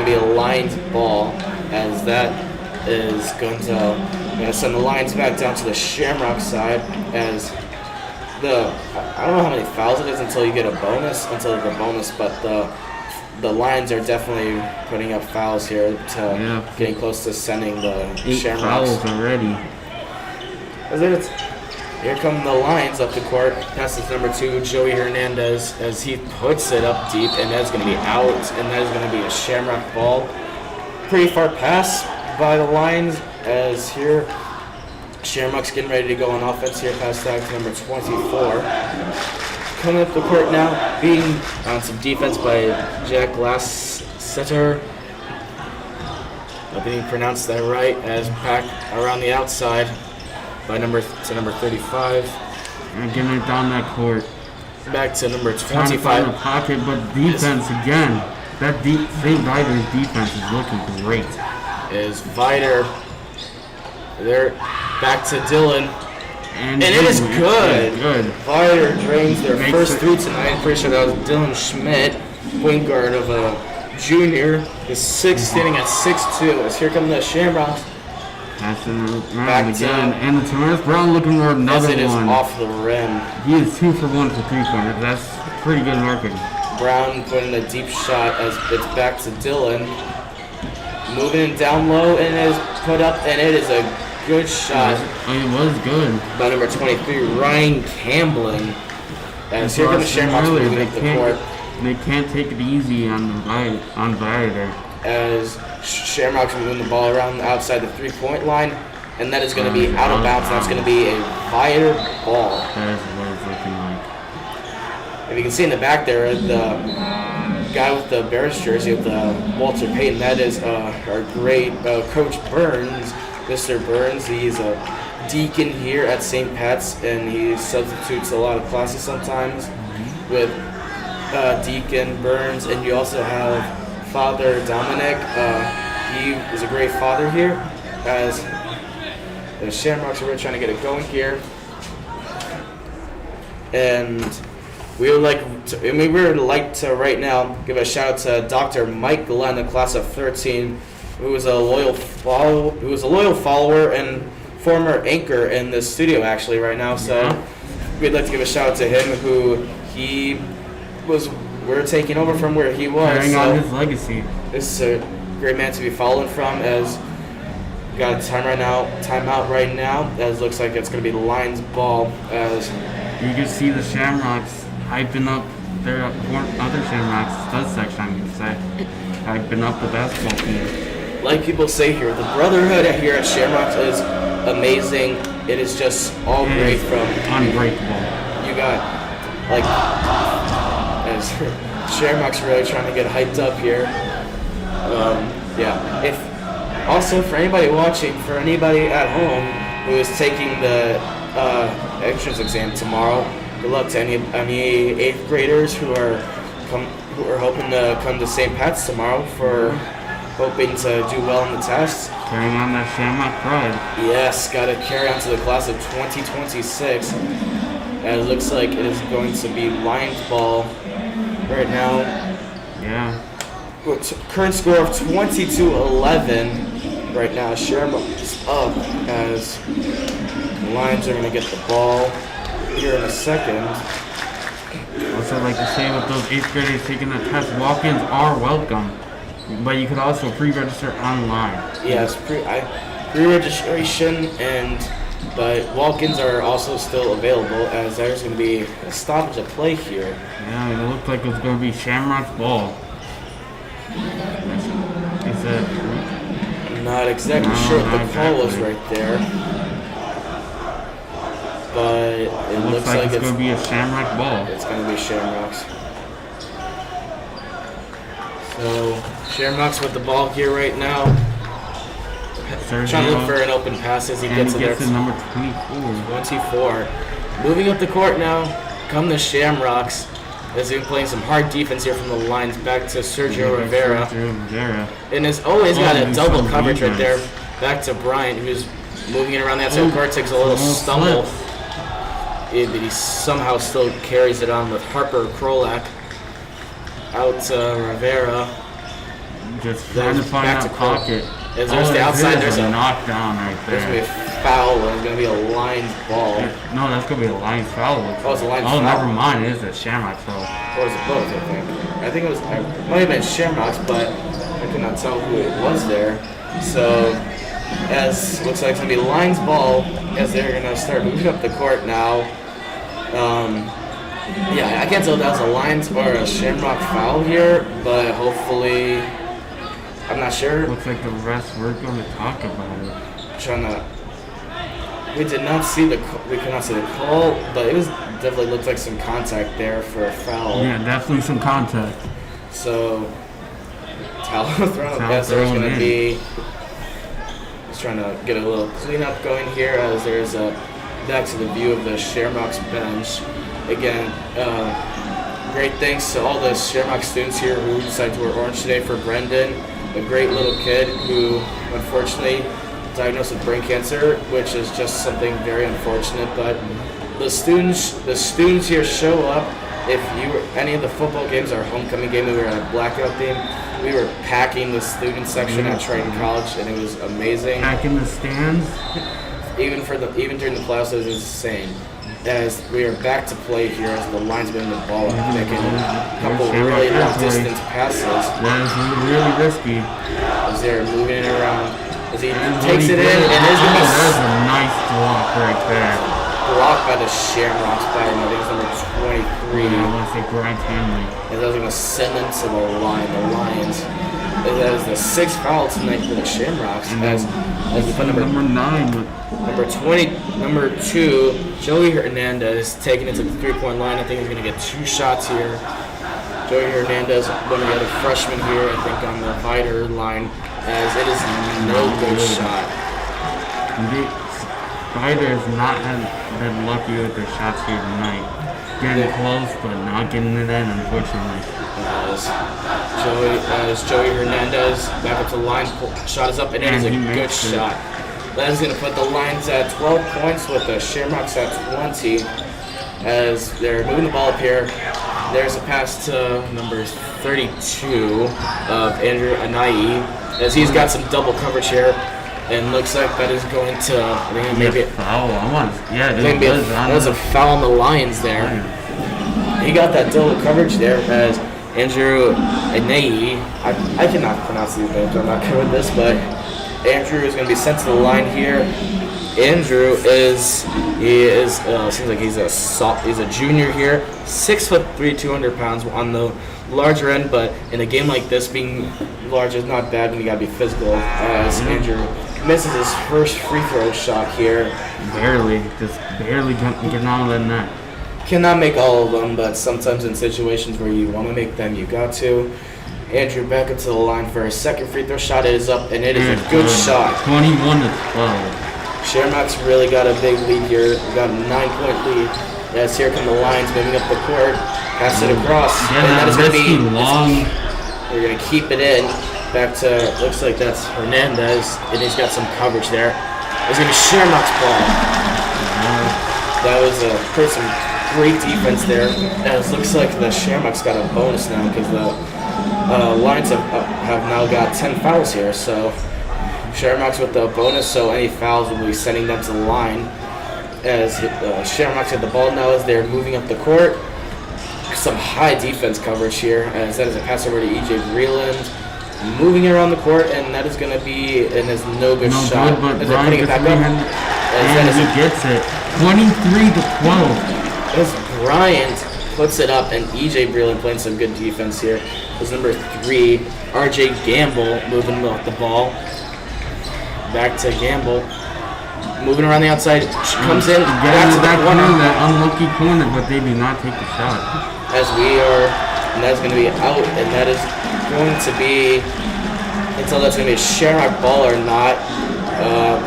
be a Lions ball, as that is going to send the Lions back down to the Shamrock side. As I don't know how many fouls it is until you get a bonus, but the Lions are definitely putting up fouls here to getting close to sending the Shamrocks. 8 fouls already. Here come the Lions up the court. Passes number 2, Joey Hernandez, as he puts it up deep, and that's going to be out, and that is going to be a Shamrock ball. Pretty far pass by the Lions, as here Shamrock's getting ready to go on offense here. Pass back to number 24. Coming up the court now, being on some defense by Jack Lasseter. I think he pronounced that right, as back around the outside by number 35. And getting it down that court. Back to number 25. Trying to find the pocket, but defense again. That St. Viator's defense is looking great. Is Viator. They're back to Dylan. And it is good. Viator drains their first 3 tonight. I'm pretty sure that was Dylan Schmidt, point guard of a junior. Is standing at 6'2". As here come the Shamrocks. Passing around again. And the Tamaris Brown looking for another one. As it is off the rim. He is 2 for 1 for 3-pointers. That's pretty good marking. Brown putting a deep shot as it's back to Dylan. Moving down low, and it is put up, and it is a good shot. It was good. By number 23, Ryan Camblin. As here comes the Shamrocks moving up the court. They can't take it easy on Viator. As Shamrocks moving the ball around the outside the 3-point line, and that is going to be out of bounds. That's going to be a Viator ball. That is what it's looking like. If you can see in the back there, the guy with the Bears jersey with the Walter Payton, that is our great Coach Burns, Mr. Burns. He's a deacon here at St. Pat's, and he substitutes a lot of classes sometimes with Deacon Burns. And you also have Father Dominic. He is a great father here, as the Shamrocks are really trying to get it going here. And we would like to right now give a shout out to Dr. Mike Glenn, the class of 13, who is a loyal follower and former anchor in the studio actually right now. So we'd like to give a shout out to him, we're taking over from where he was. Carrying on his legacy. This is a great man to be following from, as we got a timeout right now, as looks like it's going to be the Lions ball. As you can see the Shamrocks hyping up their other Shamrocks stud section, I would say. Hyping up the basketball team. Like people say here, the brotherhood here at Shamrocks is amazing. It is just all great from... Unbreakable. You got like as Shamrock's really trying to get hyped up here. Yeah. If also for anybody watching, for anybody at home who is taking the entrance exam tomorrow, good luck to any 8th graders who are hoping to come to St. Pat's tomorrow for hoping to do well in the test. Carrying on that Shamrock pride. Yes, got to carry on to the class of 2026. And it looks like it is going to be Lions ball right now. Yeah. Current score of 22-11 right now. Shamrock's up as the Lions are going to get the ball here in a second. Also, like to say with those 8th graders taking the test, walk-ins are welcome, but you could also pre-register online. Yes, pre-registration but walk-ins are also still available as there's going to be a stoppage of play here. Yeah, it looked like it was going to be Shamrock's ball. Is that? I'm not exactly sure what the call was right there, but it looks like it's going to be a Shamrock ball. It's going to be Shamrocks. So Shamrocks with the ball here right now. Trying to look for an open pass as he gets to number 24. Moving up the court now. Come the Shamrocks. As they're playing some hard defense here from the Lions. Back to Sergio Rivera. And he's always got a double coverage right there. Back to Bryant, who's moving it around the outside court. Takes a little stumble. But he somehow still carries it on with Harper Krolak. Out to Rivera. Just trying to find that pocket. As there's the outside, there's a knockdown right there. There's going to be a foul, and it's going to be a Lions ball. No, that's going to be a Lions foul. Oh, it's a Lions foul? Oh, never mind. It is a Shamrock foul. Or is it both, I think? I think it might have been Shamrocks, but I could not tell who it was there. So, as looks like it's going to be Lions ball, as they're going to start moving up the court now. Yeah, I can't tell if that was a Lions or a Shamrock foul here, but hopefully, I'm not sure. Looks like the refs were going to talk about it. We could not see the call, but it was definitely looked like some contact there for a foul. Yeah, definitely some contact. So, towel thrown up as there's going to be. Just trying to get a little cleanup going here as there's a back to the view of the Shamrocks bench. Again, great thanks to all the Shamrock students here who decided to wear orange today for Brendan, a great little kid who unfortunately diagnosed with brain cancer, which is just something very unfortunate. But the students here show up. If any of the football games, our homecoming game, we were at a blackout theme. We were packing the student section at Triton College, and it was amazing. Packing the stands. Even during the playoffs, it was insane. As we are back to play here, as the Lions been the ball up, making a couple really long distance passes. That is really risky. As they're moving it around, as he takes it in, and there's going to be a nice block right there. Blocked by the Shamrocks by I think it's number 23. Yeah, I want to say Grant Hanley. And that's going to send them to the line. The Lions. That is the 6th foul tonight for the Shamrocks. As we put number 9. Number 20, number 2, Joey Hernandez taking it to the 3-point line. I think he's going to get 2 shots here. Joey Hernandez, one of the other freshmen here, I think on the Viator line, as it is no good shot. Viator has not been lucky with their shots here tonight. Getting close, but not getting it in, unfortunately. As Joey Hernandez back up to the line, shot is up, and it is a good shot. That is going to put the Lions at 12 points with the Shamrocks at 20 as they're moving the ball up here. There's a pass to number 32 of Andrew Anai as he's got some double coverage here and looks like that is going to maybe foul. That was a foul on the Lions there. He got that double coverage there as Andrew Anai. I cannot pronounce these names. I'm not good with this, but Andrew is going to be sent to the line here. Andrew seems like he's a junior here, 6'3", 200 pounds on the larger end, but in a game like this, being large is not bad when you gotta be physical. As Andrew misses his first free throw shot here, just barely getting out of the net. Cannot make all of them, but sometimes in situations where you want to make them, you got to. Andrew back up to the line for a second free throw shot. It is up, and it is a good shot. 21 to 12. Shamrock's really got a big lead here. We got a 9-point lead. As here come the Lions moving up the court. Pass it across. Yeah, and that is going to be long. We're going to keep it in. Back to, looks like that's Hernandez, and he's got some coverage there. It's going to be Shamrock's ball. That was some great defense there. As looks like the Shamrocks got a bonus now because the Lions have now got 10 fouls here. So Shamrocks with the bonus, so any fouls will be sending them to the line. As Shamrocks have the ball now as they're moving up the court. Some high defense coverage here, as that is a pass over to E.J. Breland. Moving around the court, and that is going to be no good shot. But as they're putting it back up. And he gets it. 23 to 12. As Bryant puts it up, and E.J. Breland playing some good defense here. As number 3, R.J. Gamble moving off the ball. Back to Gamble. Moving around the outside, comes in, back to the corner. That unlucky corner, but they do not take the shot. And that's going to be out, and that is going to be, until that's going to be a Shamrock ball or not.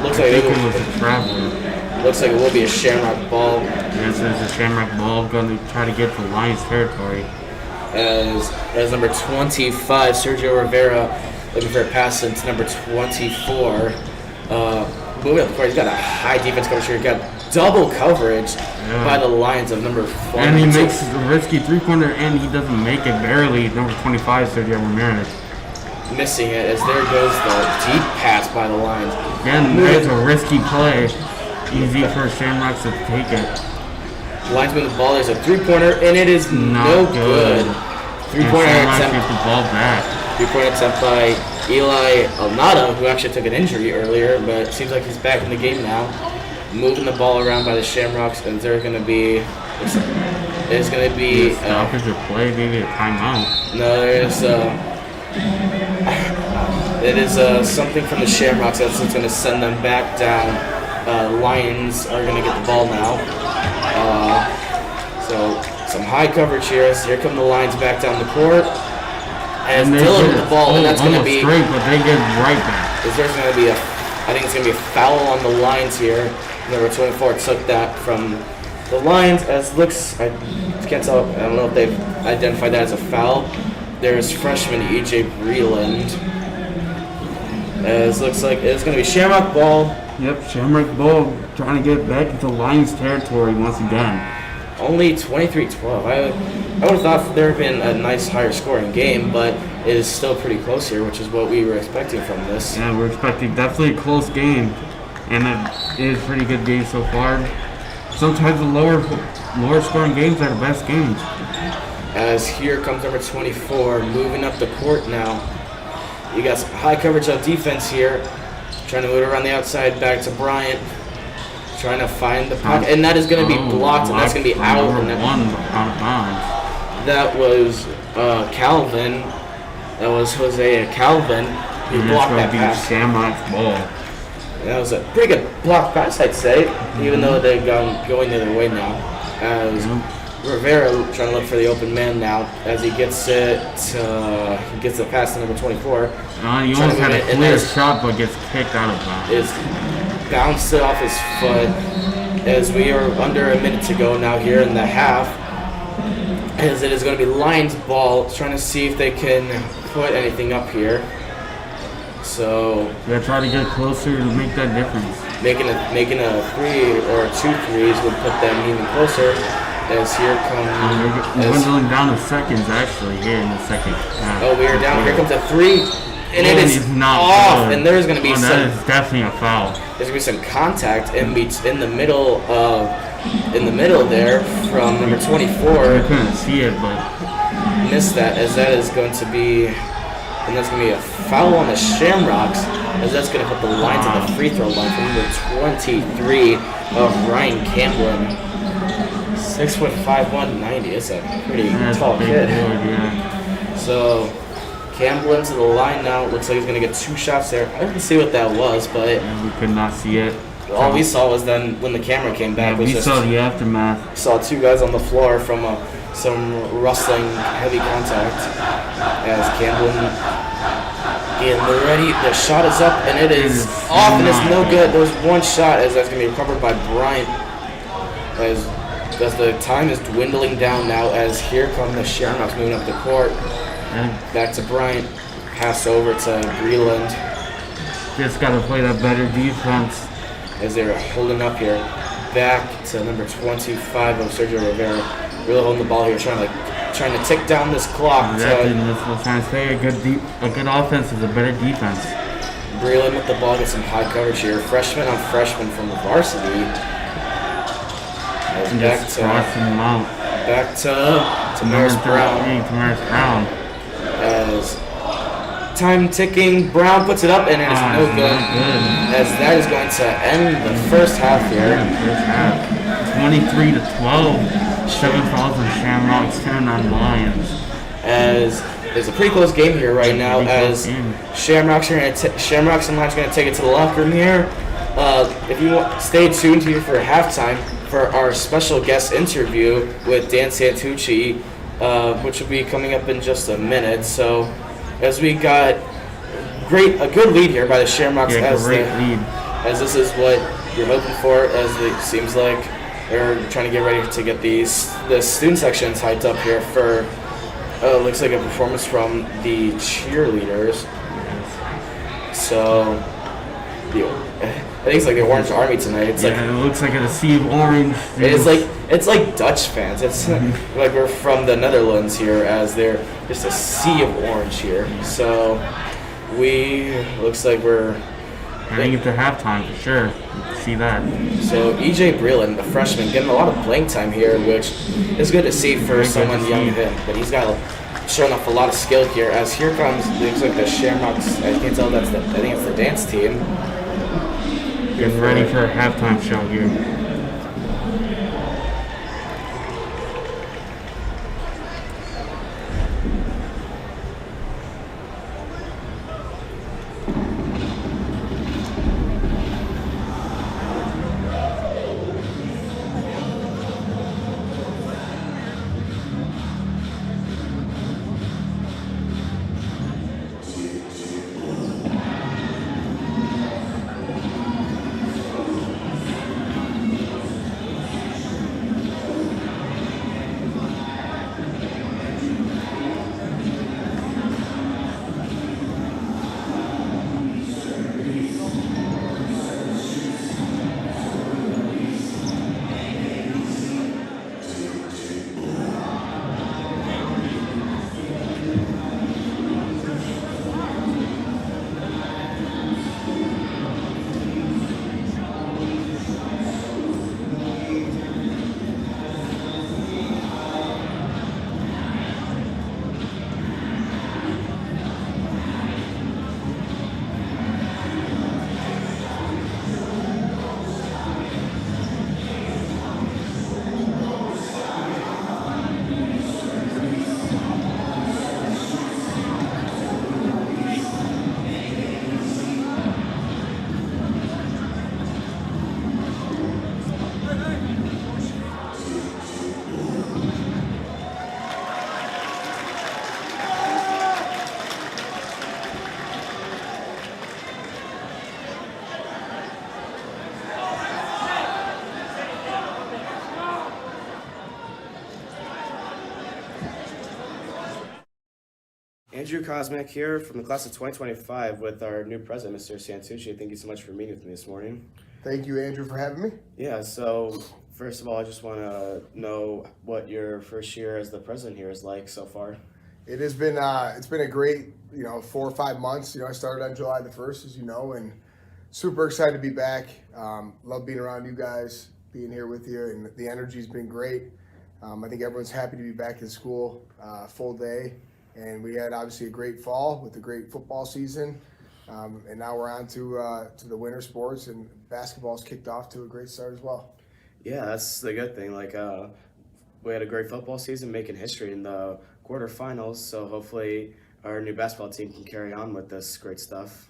Looks like it was a traveler. Looks like it will be a Shamrock ball. Yes, there's a Shamrock ball going to try to get to Lions territory. As number 25, Sergio Rivera, looking for a pass into number 24. Moving up the court, he's got a high defense coverage here. He's got double coverage by the Lions of number 4. And he makes a risky three-pointer, and he doesn't make it barely. Number 25, Sergio Ramirez. Missing it, as there goes the deep pass by the Lions. Again, there's a risky play. Easy for Shamrocks to take it. Lions with the ball, there's a three-pointer, and it is no good. Three-pointer attempt. Gets the ball back. Three-point attempt by Eli Alnada, who actually took an injury earlier, but it seems like he's back in the game now. Moving the ball around by the Shamrocks, and there's going to be stoppage or play, maybe a timeout. No, it is something from the Shamrocks that's going to send them back down. Lions are going to get the ball now. So some high coverage here. As here come the Lions back down the court. As Dillon with the ball, and that's going to be straight, but they get right back. There's going to be I think it's going to be a foul on the Lions here. Number 24 took that from the Lions. As looks, I can't tell. I don't know if they've identified that as a foul. There's freshman E.J. Breland. As looks like it's going to be Shamrock ball. Yep, Shamrock ball trying to get back into Lions territory once again. Only 23-12. I would have thought there had been a nice higher scoring game, but it is still pretty close here, which is what we were expecting from this. Yeah, we're expecting definitely a close game, and it is a pretty good game so far. Sometimes the lower scoring games are the best games. As here comes number 24, moving up the court now. You got some high coverage of defense here. Trying to move it around the outside, back to Bryant. Trying to find the pocket, and that is going to be blocked, and that's going to be out. Number 1 out of bounds. That was Calvin. That was Jose Calvin. He blocked that pass. Shamrock's ball. And that was a pretty good block pass, I'd say, even though they're going the other way now. As Rivera trying to look for the open man now, as he gets the pass to number 24. He almost had a clear shot, but gets kicked out of bounds. Bounced it off his foot as we are under a minute to go now here in the half. As it is going to be Lions ball, trying to see if they can put anything up here. So they're trying to get closer to make that difference. Making a 3 or 2 threes would put them even closer. As here comes dwindling down to seconds actually here in the second half. Oh, we are down. Here comes a 3. And it is not off, good. And there's going to be that is definitely a foul. There's going to be some contact in the middle there from number 24. I couldn't see it, but missed that, as that is going to be, and that's going to be a foul on the Shamrocks, as that's going to put the Lions on the free throw line from number 23 of Ryan Camblin. 6'5", 190. It's a pretty tall kid. Board, yeah. So Campbell to the line now. Looks like he's going to get 2 shots there. I didn't see what that was, but we could not see it. all we saw was then when the camera came back. Yeah, was we just saw the aftermath. saw two guys on the floor from some rustling heavy contact. As Camden getting ready, the shot is up and it is off and it's no good. There's one shot as that's going to be recovered by Bryant. As the time is dwindling down now, as here come the Shamrocks moving up the court. Back to Bryant, pass over to Breland. Just got to play that better defense. As they're holding up here. Back to number 25 of Sergio Rivera. Really holding the ball here, trying to tick down this clock. Exactly, that's what I'm trying to say. A good offense is a better defense. Breland with the ball, gets some high coverage here. Freshman on freshman from the varsity. And just crossing them out. Back to Tamaris Brown. Tamaris Brown. As time ticking, Brown puts it up and it is no good. As that is going to end the first half here. First half. 23-12. 7 fouls on Shamrocks, 10 on Lions. As it's a pretty close game here right now. As Shamrocks and Lions are going to take it to the locker room here. If you want, stay tuned here for halftime for our special guest interview with Dan Santucci, which will be coming up in just a minute. So, as we got a good lead here by the Shamrocks, as this is what you're hoping for, as it seems like they're trying to get ready to get the student sections hyped up here for looks like a performance from the cheerleaders. So, I think it's like the Orange Army tonight. It's like it looks like a sea of orange. It's like Dutch fans. It's like we're from the Netherlands here, as they're just a sea of orange here. So looks like we're heading into halftime for sure. See that. So EJ Breland, the freshman, getting a lot of playing time here, which is good to see for someone young as him. But he's got showing off a lot of skill here. As here comes, it looks like the Shamrocks. I can't tell I think it's the dance team. Getting ready for a halftime show here. Andrew Kosmak here from the class of 2025 with our new president, Mr. Santucci. Thank you so much for meeting with me this morning. Thank you, Andrew, for having me. Yeah, so first of all, I just want to know what your first year as the president here is like so far. It has been it's been a great 4 or 5 months. I started on July the 1st, as you know, and super excited to be back. Love being around you guys, being here with you, and the energy's been great. I think everyone's happy to be back in school, full day. And we had obviously a great fall with a great football season, and now we're on to the winter sports, and basketball's kicked off to a great start as well. Yeah, that's the good thing. We had a great football season, making history in the quarterfinals. So hopefully our new basketball team can carry on with this great stuff.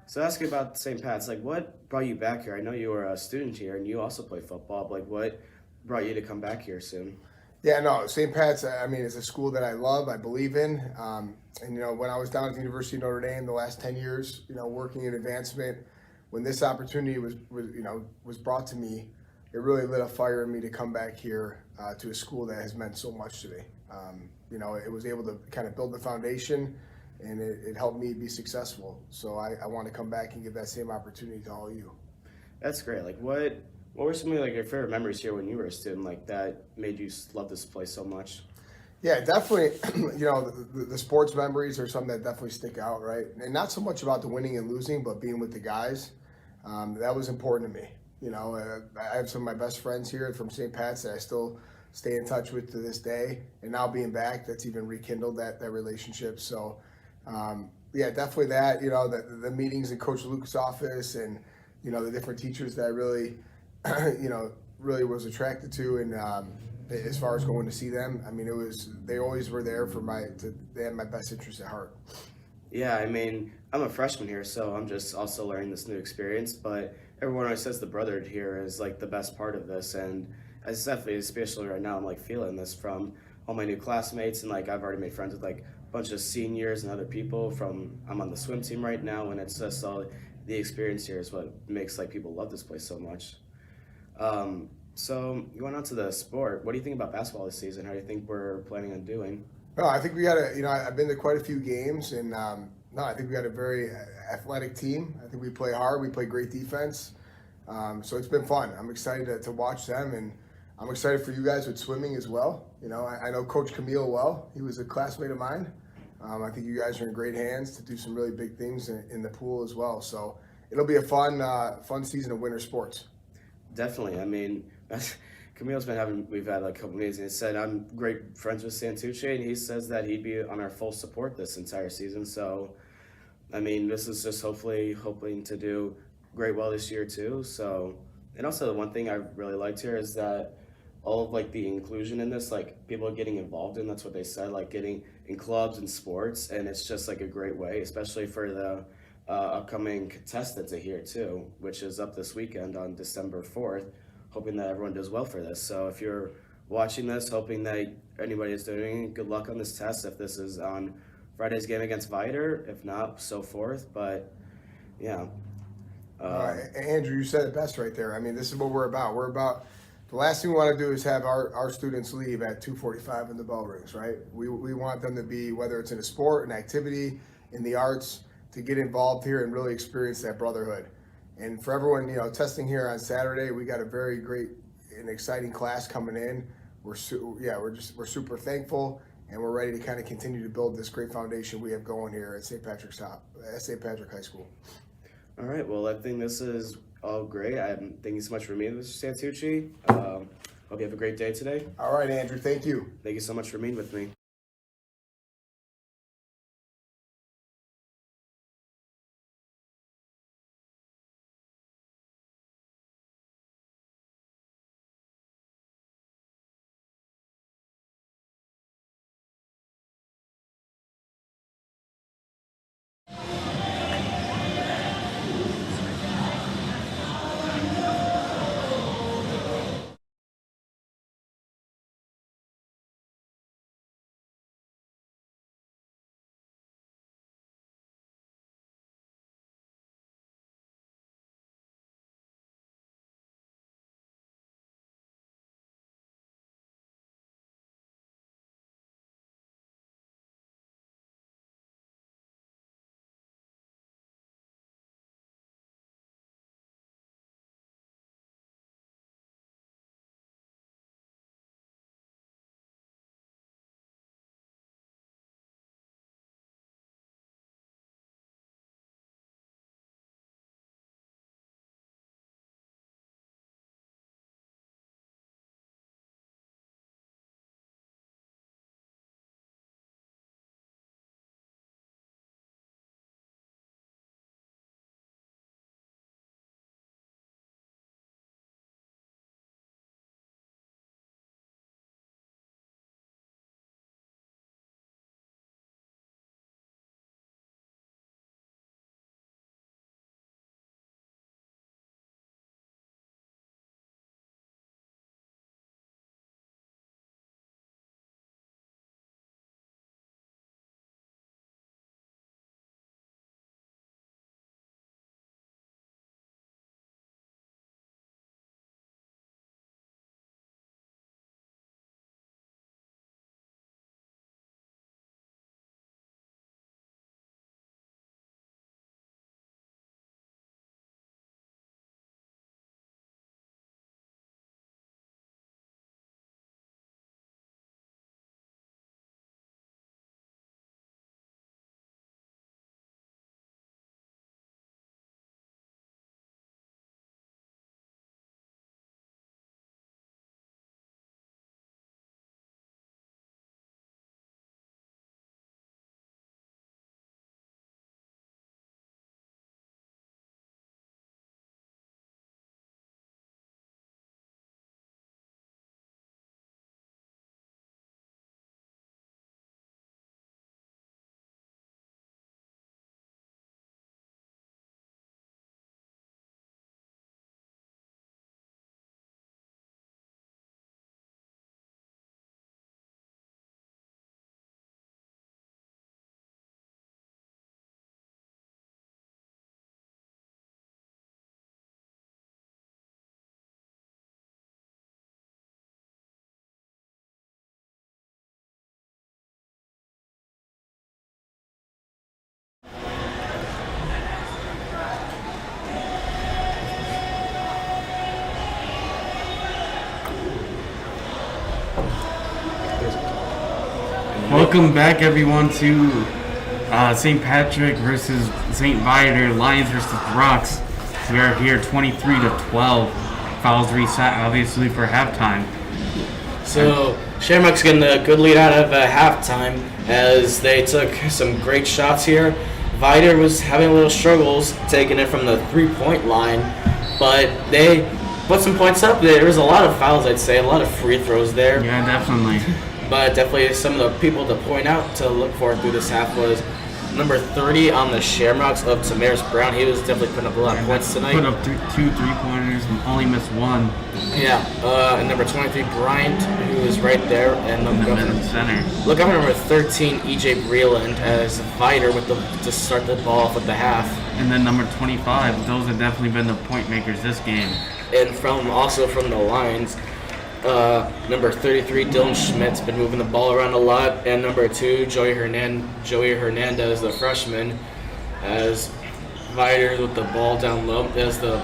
So ask you about St. Pat's. Like, what brought you back here? I know you were a student here, and you also play football. But like, what brought you to come back here soon? Yeah, no, St. Pat's. I mean, it's a school that I love, I believe in, and when I was down at the University of Notre Dame the last 10 years, working in advancement, when this opportunity was brought to me, it really lit a fire in me to come back here to a school that has meant so much to me. It was able to kind of build the foundation, and it helped me be successful. So I want to come back and give that same opportunity to all of you. That's great. Like, what were some of like your favorite memories here when you were a student? Like that made you love this place so much? Yeah, definitely. The sports memories are something that definitely stick out, right? And not so much about the winning and losing, but being with the guys. That was important to me. I have some of my best friends here from St. Pat's that I still stay in touch with to this day. And now being back, that's even rekindled that relationship. So, yeah, definitely that. The meetings in Coach Luke's office, and the different teachers that I really, really was attracted to, and as far as going to see them, I mean, they always were there for they had my best interest at heart. Yeah, I mean, I'm a freshman here, so I'm just also learning this new experience. But everyone always says the brotherhood here is like the best part of this, and as definitely, especially right now, I'm like feeling this from all my new classmates, and like I've already made friends with like a bunch of seniors and other people. I'm on the swim team right now, and it's just all the experience here is what makes like people love this place so much. So going on to the sport, what do you think about basketball this season? How do you think we're planning on doing? No, I think we got I've been to quite a few games, and no, I think we got a very athletic team. I think we play hard, we play great defense. So it's been fun. I'm excited to watch them, and I'm excited for you guys with swimming as well. I know Coach Camille well. He was a classmate of mine. I think you guys are in great hands to do some really big things in the pool as well. So it'll be a fun season of winter sports. Definitely. I mean, we've had like a couple meetings, and he said, I'm great friends with Santucci, and he says that he'd be on our full support this entire season. So, I mean, this is just hoping to do great well this year too. So, and also the one thing I really liked here is that all of like the inclusion in this, like people are getting involved in, that's what they said, like getting in clubs and sports, and it's just like a great way, especially for the upcoming contestants are here too, which is up this weekend on December 4th. Hoping that everyone does well for this. So if you're watching this, hoping that anybody is doing good luck on this test. If this is on Friday's game against Viator, if not, so forth. But yeah. All right, Andrew, you said it best right there. I mean, this is what we're about. The last thing we want to do is have our students leave at 2:45 when the bell rings, right? We want them to be, whether it's in a sport, an activity, in the arts, to get involved here and really experience that brotherhood. And for everyone, testing here on Saturday, we got a very great and exciting class coming in. We're super thankful, and we're ready to kind of continue to build this great foundation we have going here at St. Patrick High School. All right. Well, I think this is all great. Thank you so much for meeting, Mr. Santucci. Hope you have a great day today. All right, Andrew. Thank you. Thank you so much for meeting with me. Welcome back, everyone, to St. Patrick versus St. Viator, Lions versus Rocks. We are here 23-12. Fouls reset, obviously, for halftime. So Shamrock's getting a good lead out of halftime as they took some great shots here. Viator was having a little struggles taking it from the three-point line, but they put some points up. There was a lot of fouls, I'd say, a lot of free throws there. Yeah, definitely. But definitely some of the people to point out to look for through this half was number 30 on the Shamrocks of Tamaris Brown. He was definitely putting up a lot of points tonight. Put up two three-pointers and only missed one. Yeah, and number 23, Bryant, who is right there. And In the middle center. look up at number 13, EJ Breland, as a fighter with to start the ball off with the half. And then number 25. Those have definitely been the point makers this game. And also from the Lions, number 33, Dylan Schmidt's been moving the ball around a lot, and number 2, Joey Hernandez, the freshman, as Viator with the ball down low. As the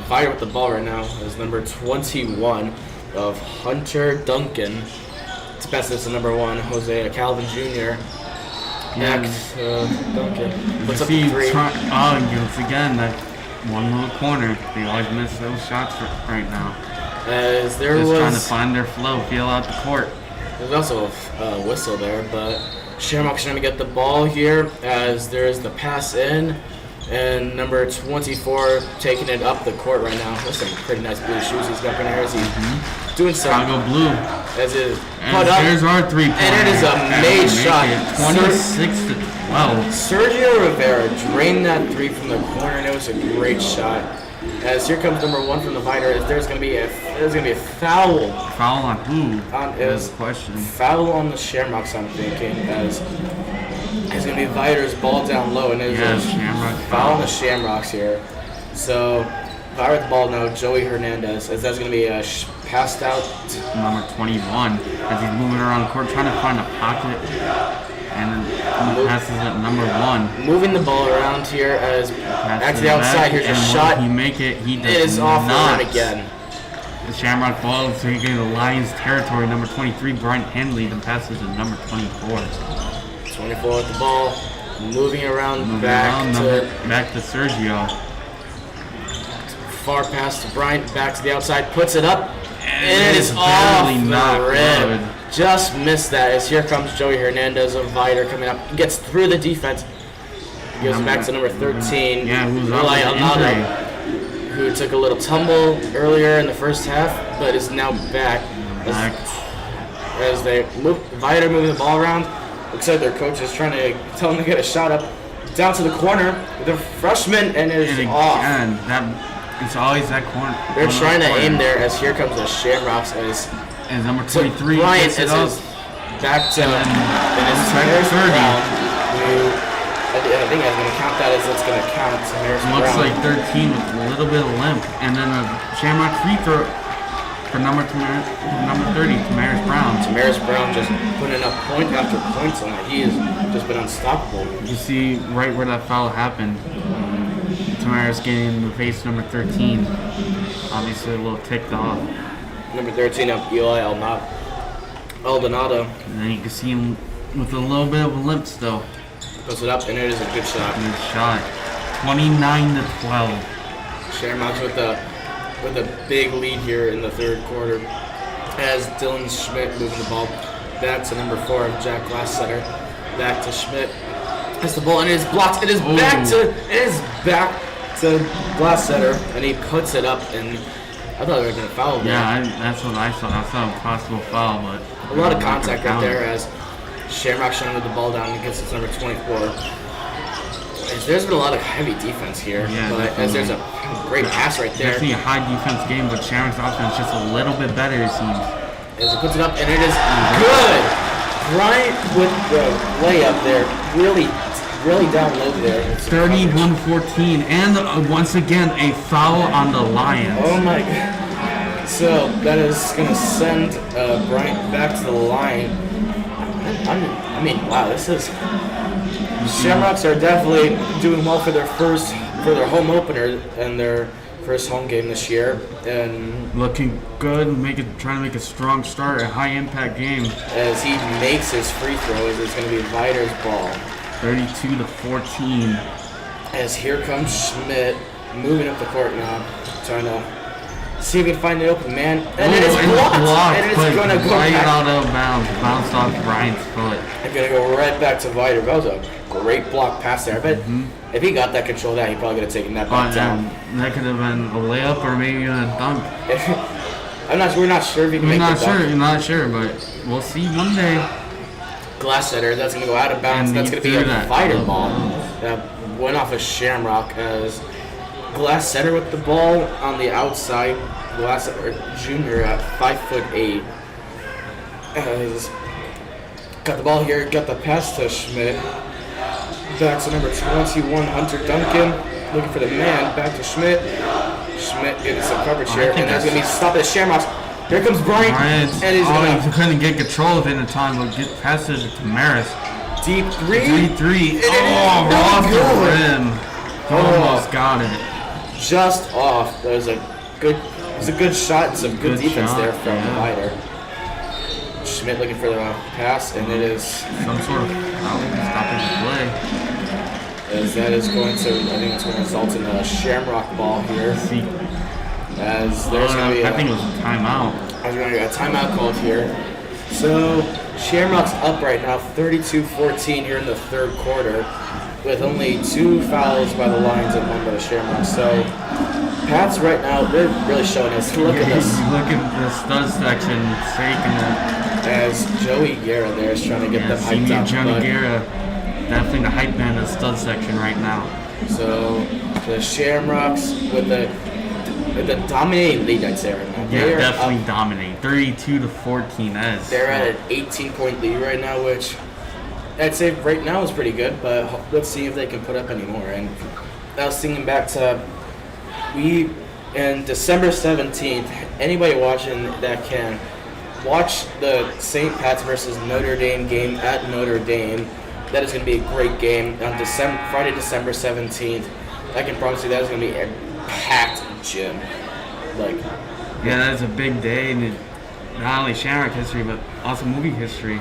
Viator with the ball right now is number 21 of Hunter Duncan. To pass this to number 1, Jose Calvin Jr. Next, Duncan. What's up to 3? Once again, that one little corner. They always miss those shots right now. As there Just was trying to find their flow, feel out the court. There's also a whistle there, but Shamrock's trying to get the ball here as there's the pass in, and number 24 taking it up the court right now. That's some pretty nice blue shoes he's got in there as he's doing some. Chicago blue. As it And put up, there's our three-pointer. and it is a made shot. 26-12. Sergio Rivera drained that 3 from the corner, and it was a great shot. As here comes number 1 from the Viator, there's gonna be a foul. Foul on who? Is the question. Foul on the Shamrocks, I'm thinking, as it's gonna be Viator's ball down low, and there's Shamrock foul on the Shamrocks here. So Viator with the ball now, Joey Hernandez, as that's gonna be passed out. Number 21, as he's moving around the court, trying to find a pocket. And he passes it number 1. Moving the ball around here as back to the outside. Here's a shot. He make it. He does It is off not. the rim again. The Shamrock ball is taking the Lions territory. Number 23, Brian Henley, then passes to number 24. 24 with the ball, moving around back to Sergio. Far past to Bryant, back to the outside, puts it up, and it is off barely the not rim. good. Just missed that as here comes Joey Hernandez of Viator coming up. Gets through the defense. Goes back to number 13. Yeah, who's Eli out with Alnado, injury. who took a little tumble earlier in the first half, but is now back. As they move, Viator moving the ball around. Looks like their coach is trying to tell them to get a shot up. Down to the corner. The freshman, and it is off. And it's always that corner. They're trying to aim there as here comes the Shamrocks as And number 23 Bryant gets it up. is back to And then it's Tamaris Brown. who I think I'm going to count that as it's going to count Tamaris Brown. Looks like 13 with a little bit of limp. And then a Shamrock free throw for number 30, Tamaris Brown. Tamaris Brown just putting up point after point tonight. He has just been unstoppable. You see right where that foul happened. Tamaris getting in the face number 13. Obviously a little ticked off. Number 13 of Eli Aldonado. And then you can see him with a little bit of a limp still. Puts it up, and it is a good shot. Good shot. 29-12. Shamrocks with a big lead here in the third quarter. As Dylan Schmidt moving the ball back to number 4 of Jack Glasssetter. Back to Schmidt. That's the ball, and it is blocked. It is back to Glasssetter, and he puts it up, and I thought they were going to foul him. Yeah, that's what I saw. I saw a possible foul, but A lot of contact right there as Shamrock showing with the ball down against its number 24. There's been a lot of heavy defense here, but as there's a great pass right there. Definitely a high defense game, but Shamrock's offense just a little bit better, it seems. As it puts it up, and it is good. Bryant with the layup there, really down low there. 31-14, and once again a foul on the Lions. Oh my God. So that is going to send Bryant back to the line. I mean, wow, this is... Shamrocks are definitely doing well for their home opener, and they're first home game this year, and Looking good, trying to make a strong start, a high impact game. as he makes his free throws, it's going to be Viator's ball. 32-14. As here comes Schmidt, moving up the court now, trying to see if he can find an open man. And it is blocked. And it's but going to go right back. out of bounds, bounced off Bryant's foot. It's going to go right back to Viator. That was a great block pass there. I bet if he got that control of that, he probably could have taken that back down. That could have been a layup or maybe even a dunk. We're not sure if he can make the dunk. You're not sure, but we'll see Monday. Glass setter, that's going to go out of bounds. And That's he going to be a threw that. Viator ball. That went off a Shamrock as Glass setter with the ball on the outside. Glass setter junior at 5'8". Has got the ball here, got the pass to Schmidt. Back to number 21, Hunter Duncan. Looking for the man, back to Schmidt. Schmidt getting some coverage here, and there's going to be stop at Shamrocks. Here comes Bryant, and he's going he couldn't get control of it in time, but get passes to Maris. deep three. 3-3. Oh, Off the good. rim. Almost got it. Just off. That was a good shot and some good defense shot, there from yeah. Viator. Schmidt looking for the pass, and it is Some sort of stopping the play. as that is going to, I think it's going to result in a Shamrock ball here. As there's going to be I think it was a timeout. There's going to be a timeout called here. So Shamrock's up right now, 32-14 here in the third quarter, with only 2 fouls by the Lions and 1 by the Shamrocks. So Pats right now, they're really showing us. Look at this. Look at the stud section faking it. As Joey Guerra there is trying to get them hyped Senior up. Johnny but- Guerra, definitely the hype man of the stud section right now. So the Shamrocks with the dominating lead, I'd say right now. Yeah, They are definitely up. dominate. 32-14. That is. They're at an 18-point lead right now, which I'd say right now is pretty good. But let's see if they can put up any more. And I was thinking back to in December 17th. Anybody watching that can watch the St. Pat's versus Notre Dame game at Notre Dame. That is going to be a great game on Friday, December 17th. I can promise you that is going to be a packed gym. Yeah, that is a big day in not only Shamrock history, but also movie history.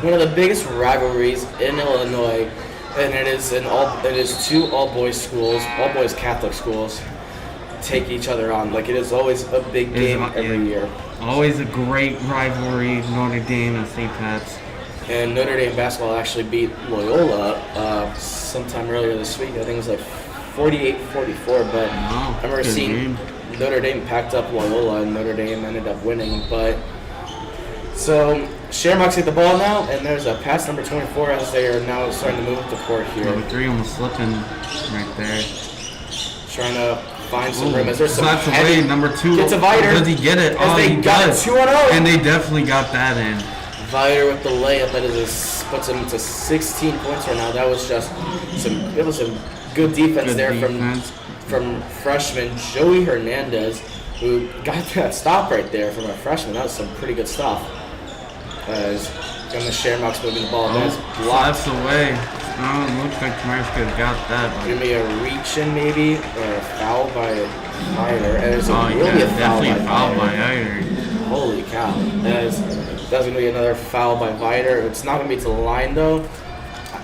One of the biggest rivalries in Illinois, and it is 2 all-boys schools, all-boys Catholic schools, take each other on. It is always a big game every year. Always a great rivalry, Notre Dame and St. Pat's. And Notre Dame basketball actually beat Loyola sometime earlier this week. I think it was 48-44, but I remember good seeing game. Notre Dame packed up Loyola, and Notre Dame ended up winning. But so Shamrocks get the ball now, and there's a pass number 24 as they are now starting to move up the court here, Number 3 almost slipping right there. trying to find some room. As there's some That's heavy, away. Number 2. Gets a Viator. Does he get it? As they he got does. it 2-0. And they definitely got that in. Viator with the layup that puts him to 16 points right now. That was just some good defense Good there defense. from freshman Joey Hernandez, who got that stop right there from a freshman. That was some pretty good stuff. As the Shamrocks moving the ball, that's blocked. Slaps away. Oh, it looks like Myers could have got that. Gonna be a reach in maybe, or a foul by Viator. And there's Definitely a foul by Viator. Viator. Holy cow. That's going to be another foul by Viator. It's not going to be to the line, though.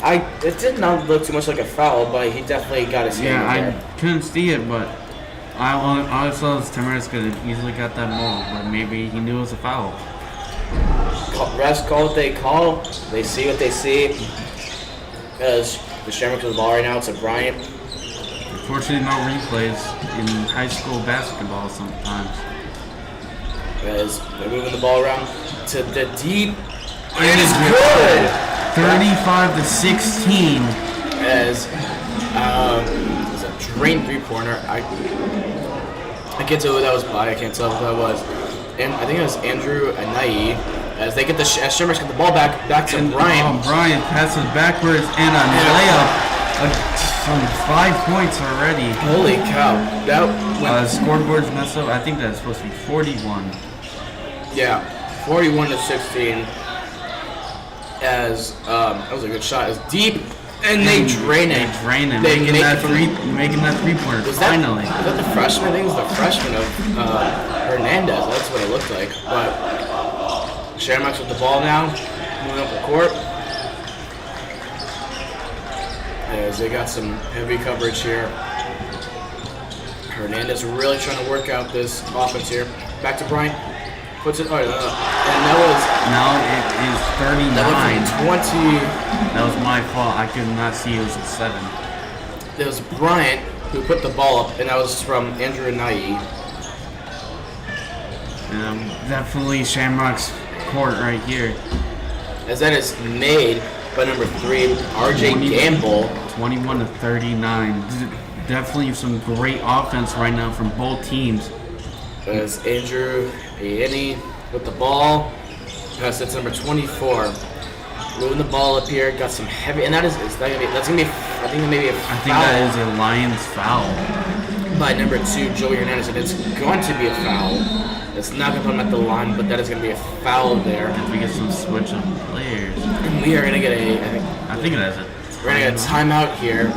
It did not look too much like a foul, but he definitely got his hand in there. I couldn't see it, but I saw Tamaris could have easily got that ball, but maybe he knew it was a foul. Refs call what they call. They see what they see. As the Shamrocks with the ball right now, it's a Bryant. Unfortunately, no replays in high school basketball sometimes. As they're moving the ball around to the deep. It is good! 35-16. As it's a drained three-pointer. I can't tell who that was by. I can't tell who that was. And I think it was Andrew Anai. As they get as Shamrocks get the ball back to Bryant. Bryant passes backwards and a layup. Some 5 points already. Holy cow! That scoreboard's messed up. I think that's supposed to be 41. Yeah, 41-16. As that was a good shot. As deep And they drain it. Making that three-pointer finally. Is that the freshman? I think it was the freshman of Hernandez. That's what it looked like. But Shamrocks with the ball now, moving up the court. As they got some heavy coverage here. Hernandez really trying to work out this offense here. Back to Bryant. Puts it. And that was. Now it is 39. That was 20. That was my fault. I could not see it was a 7. It was Bryant who put the ball up, and that was from Andrew Nai. Definitely Shamrock's court right here. As that is made by number 3, RJ Gamble. 21-39. Definitely some great offense right now from both teams. As Andrew Ayeni with the ball. Pass it to number 24. Moving the ball up here. Got some heavy, and that's gonna be. I think that may be a foul. I think that is a Lions foul. By number 2, Joey Hernandez, and it's going to be a foul. It's not going to put him at the line, but that is going to be a foul there. If we get some switch on players. And we are going to get I think it is a we're going to get a timeout here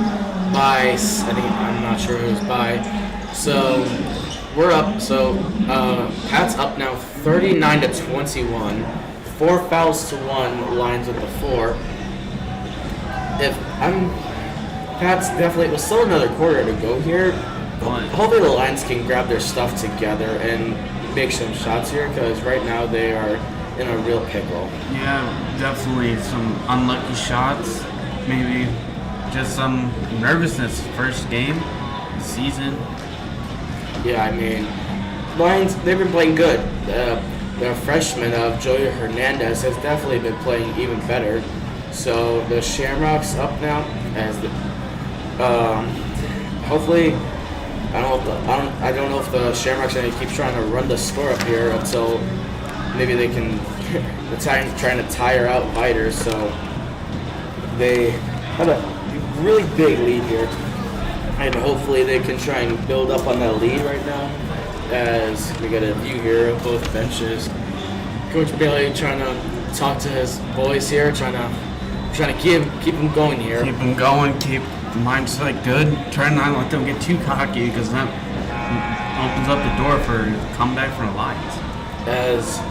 by, I'm not sure who's by. So, we're up. So, Pat's up now 39-21. 4 fouls to 1, Lions with the 4. Pat's definitely, it was still another quarter to go here. Hopefully the Lions can grab their stuff together and make some shots here, because right now they are in a real pickle. Yeah, definitely some unlucky shots. Maybe just some nervousness. First game of the season. Yeah, I mean, Lions, they've been playing good. The freshman of Joey Hernandez has definitely been playing even better. So the Shamrocks up now as the hopefully I don't know if the Shamrocks are going to keep trying to run the score up here until maybe they can. They're trying to tire out Viator, so they have a really big lead here, and hopefully they can try and build up on that lead right now. As we get a view here of both benches, Coach Bailey trying to talk to his boys here, trying to keep them going here. Keep them going, keep the mindset good. Try not to let them get too cocky, because that opens up the door for comeback for the Lions. As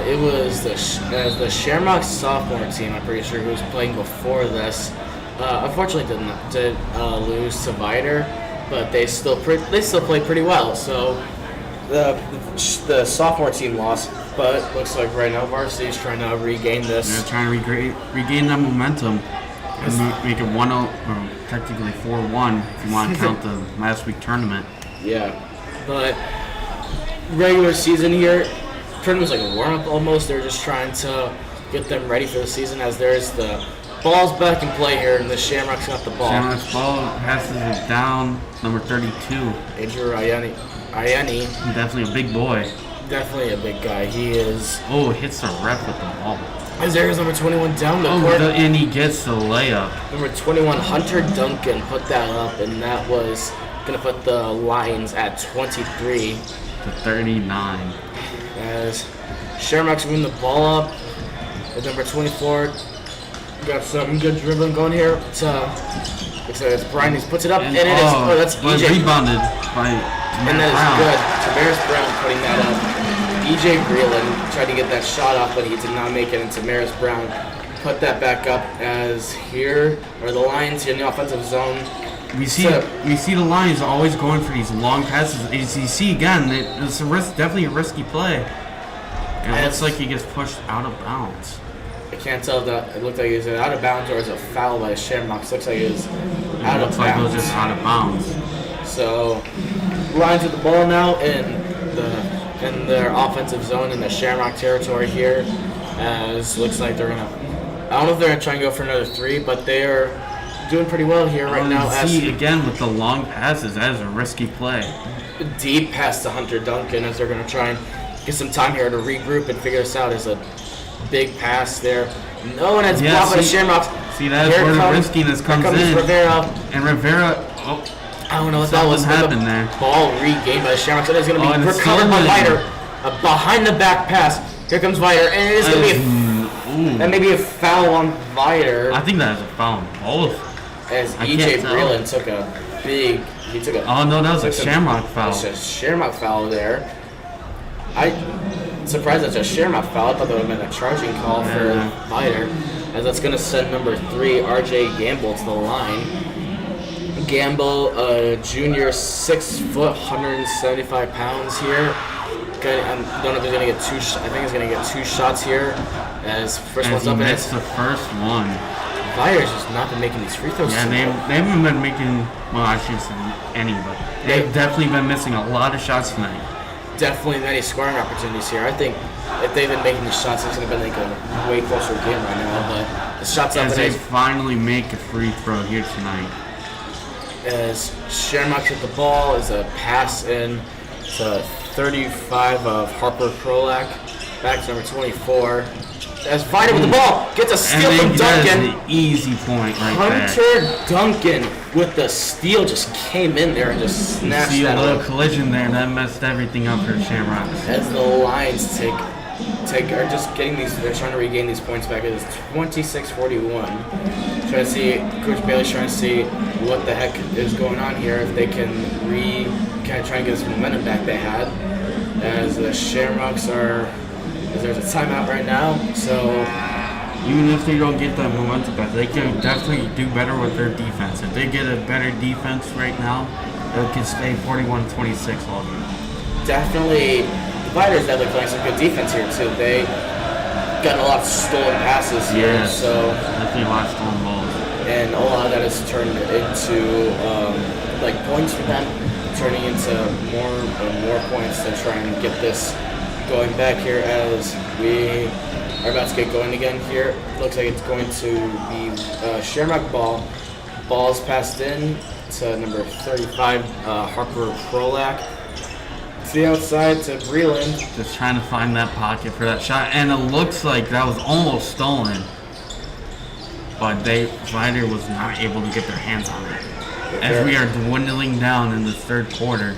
it was the Shamrock sophomore team, I'm pretty sure, who was playing before this. Unfortunately, did lose to Viator, but they still played pretty well. So the sophomore team lost, but looks like right now Varsity's trying to regain this. They're trying to regain that momentum and make it 1-0, or technically 4-1 if you want to count the last week tournament. Yeah, but regular season here, tournament's like a warm-up almost. They're just trying to get them ready for the season, as there's the ball's back in play here, and the Shamrocks got the ball. Shamrocks ball passes it down, number 32. Andrew Ayeni. Definitely a big boy. Definitely a big guy. He is. Oh, hits the ref with the ball. As there's number 21 down the court. And he gets the layup. Number 21, Hunter Duncan, put that up, and that was going to put the Lions at 23 to 39. As Shamrocks moving the ball up with number 24. Got some good dribbling going here. Looks like it's Brian. He puts it up, and it is. Oh, that's EJ. Rebounded by and that is good. Tavares Brown putting that up. EJ Breland tried to get that shot off, but he did not make it. And Tavares Brown put that back up. As here are the Lions here in the offensive zone. We see the Lions always going for these long passes. As you see again, it's definitely a risky play. And it looks like he gets pushed out of bounds. I can't tell that it looked like he was out of bounds or is a foul by Shamrocks. Looks like he was out of bounds. Like it was just out of bounds. So Lions with the ball now in their offensive zone in the Shamrock territory here. As looks like they're gonna. I don't know if they're gonna try and go for another 3, but they are doing pretty well here right now. See again with the long passes, that is a risky play. Deep pass to Hunter Duncan, as they're gonna try and get some time here to regroup and figure this out. As a big pass there. No, and it's blocked by the Shamrocks. See, that's where the riskiness comes in. Rivera. And Rivera, I don't know what that was. Happened there. Ball regained by the Shamrocks. It is going to be recovered by Viator. A behind the back pass. Here comes Viator, and it is going to be that may be a foul on Viator. I think that is a foul. As I EJ can't tell. Breland took a big. He took a. Oh no, that was a Shamrock foul. It's a Shamrock foul there. I'm surprised that's a Shamrock foul. I thought that would have been a charging call for Viator, as that's going to send number 3 RJ Gamble to the line. Gamble, junior, 6 foot, 175 pounds here. I don't know if he's going to get 2. I think he's going to get 2 shots here. As first one's he up and missed the first one. Viator's just not been making these free throws. Yeah, they haven't been making. Well, I shouldn't say any, but they've definitely been missing a lot of shots tonight. Definitely many scoring opportunities here. I think if they've been making these shots, it's going to be like a way closer game right now. But the shots up As and they finally make a free throw here tonight. as Shamrock hit the ball, is a pass in to 35 of Harper Krolak, back to number 24. As Viator with the ball, gets a steal from That is Duncan. an easy point right there. Hunter Duncan with the steal just came in there and just snatched See a that little up. collision there, and that messed everything up for the Shamrocks. As the Lions are just getting these, they're trying to regain these points back. It is 26-41. Trying to see, Coach Bailey's trying to see what the heck is going on here, if they can kind of try and get this momentum back they had. As the Shamrocks as there's a timeout right now, so Even if they don't get that momentum back, they can definitely do better with their defense. If they get a better defense right now, they can stay 41-26 all game. definitely, the Viator's definitely playing some good defense here too. They gotten a lot of stolen passes here, Yes, so definitely a lot of stolen balls. and a lot of that is turned into like points for them, turning into more and more points to try and get this going back here as we are about to get going again here. Looks like it's going to be Shamrock ball. Ball's passed in to number 35, Harper Krolak. To the outside to Breland. Just trying to find that pocket for that shot, and it looks like that was almost stolen. But Viator was not able to get their hands on it. As we are dwindling down in the third quarter.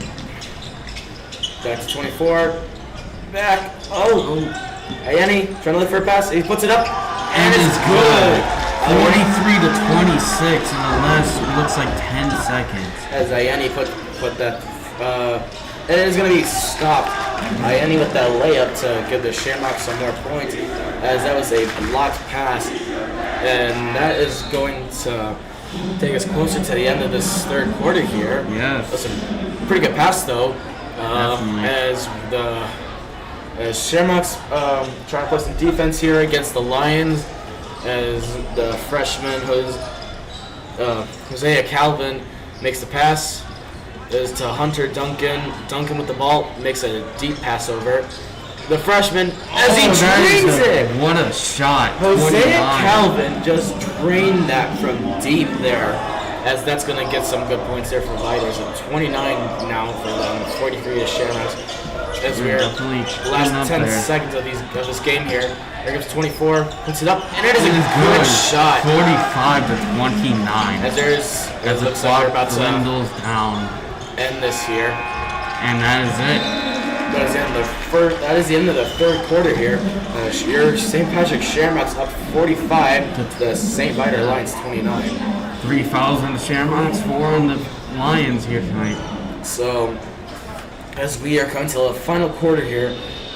Back to 24. Back. Oh. Ayeni trying to look for a pass. He puts it up. And it's good. 43-26 in the last, it looks like 10 seconds. As Ayeni put that. And it is going to be stopped. Ayeni with that layup to give the Shamrocks some more points. As that was a blocked pass. And that is going to take us closer to the end of this third quarter here. Yes. That's a pretty good pass though. Definitely. As Shamrocks trying to play some defense here against the Lions, as the freshman Hosea Calvin makes the pass, is to Hunter Duncan. Duncan with the ball makes a deep pass over. The freshman, as he drains it. What a shot. Hosea 29. Calvin just drained that from deep there, as that's going to get some good points there for Viator. So 29 now for them, 43 to Shamrocks. As we're Definitely last up 10 there. seconds of this game here. There goes 24, puts it up, and it is a It is good shot. 45-29. As As it the looks like we're about clock to dwindles down. end this here. And that is it. That is the end of the third quarter here. Your St. Patrick Shamrocks up 45 to the St. Viator Lions 29. 3 fouls on the Shamrocks, 4 on the Lions here tonight. So, as we are coming to the final quarter here,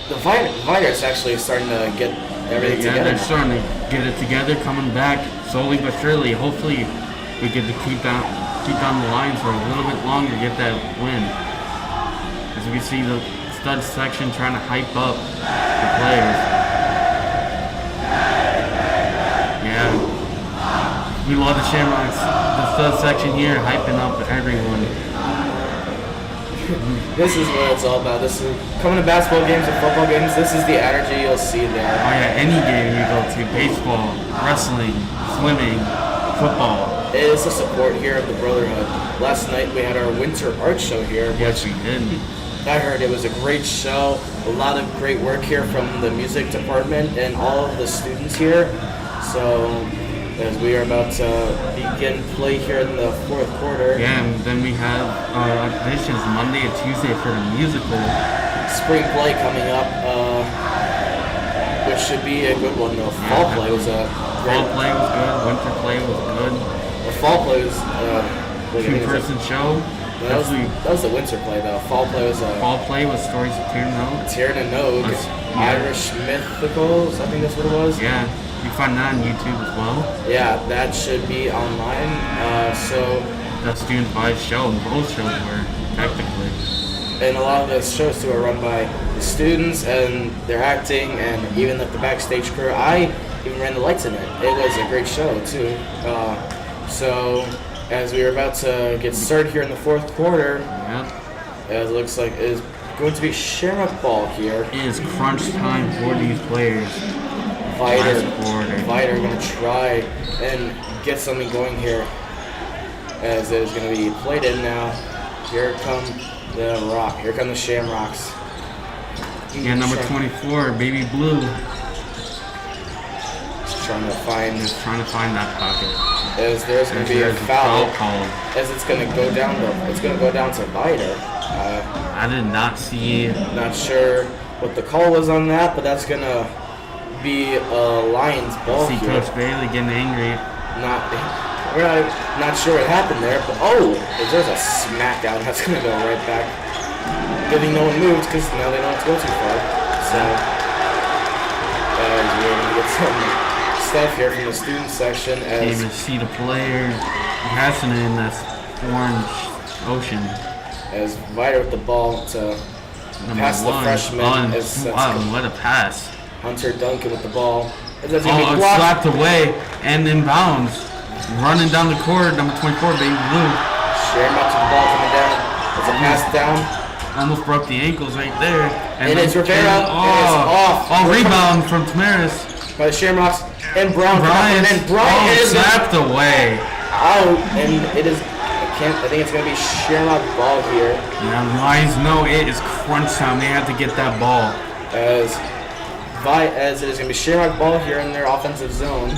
the Viator's actually starting to get everything Yeah, together. they're starting to get it together, coming back slowly but surely. Hopefully, we get to keep down the Lions for a little bit longer, get that win. As we see the stud section trying to hype up the players. Yeah, we love the Shamrocks. The stud section here hyping up everyone. This is what it's all about. This is coming to basketball games and football games. This is the energy you'll see Oh there. yeah, any game you go to, baseball, wrestling, swimming, football. It is the support here of the Brotherhood. Last night we had our winter art show here. Yes, we did. I heard it was a great show. A lot of great work here from the music department and all of the students here. So, as we are about to begin play here in the fourth quarter. Yeah, and then we have auditions Monday and Tuesday for the musical. Spring play coming up. which should be a good one though. Fall play was a great. Fall play was good. Winter play was good. The fall play was Two-person show. that was the winter play though. Fall play was Fall play was Stories of Tierno. Tiernan Nog, Irish Mythicals. I think that's what it was. Yeah, you can find that on YouTube as well. Yeah, that should be online. So. That student vice show, both shows were technically. And a lot of the shows too are run by the students and their acting and even like the backstage crew. I even ran the lights in it. It was a great show too. So as we are about to get started here in the fourth quarter, as it looks like it is going to be Shamrock ball here. It is crunch time for these players. Viator going to try and get something going here. As it is going to be played in now. Here come the Rock. Here come the Shamrocks. Yeah, number 24, Baby Blue. Just trying to find that pocket. As there's going to be a foul called. As it's going to go down to Viator. I did not see. Not sure what the call was on that, but that's going to be a Lions ball. See here. Coach Bailey getting angry. We're not sure what happened there, but there's a smackdown that's going to go right back. Good thing no one moved because now they don't have to go too far. So, we're going to get some stuff here from the student section. Can't even see the player passing in that's orange ocean. As Viator with the ball to pass the freshman. Wow, what a pass. Hunter Duncan with the ball. It's slapped away and in bounds. Running down the court, number 24, Baby Blue. Shamrock to the ball coming down. It's a pass down. Almost broke the ankles right there. And it's Rivera. Off. Rebound from Tamaris. By the Shamrocks. And Brown. And Brian is slapped away. Out. And it is, I think it's going to be Shamrock ball here. Now, Lions know it is crunch time. They have to get that ball. As it is going to be Shamrock ball here in their offensive zone.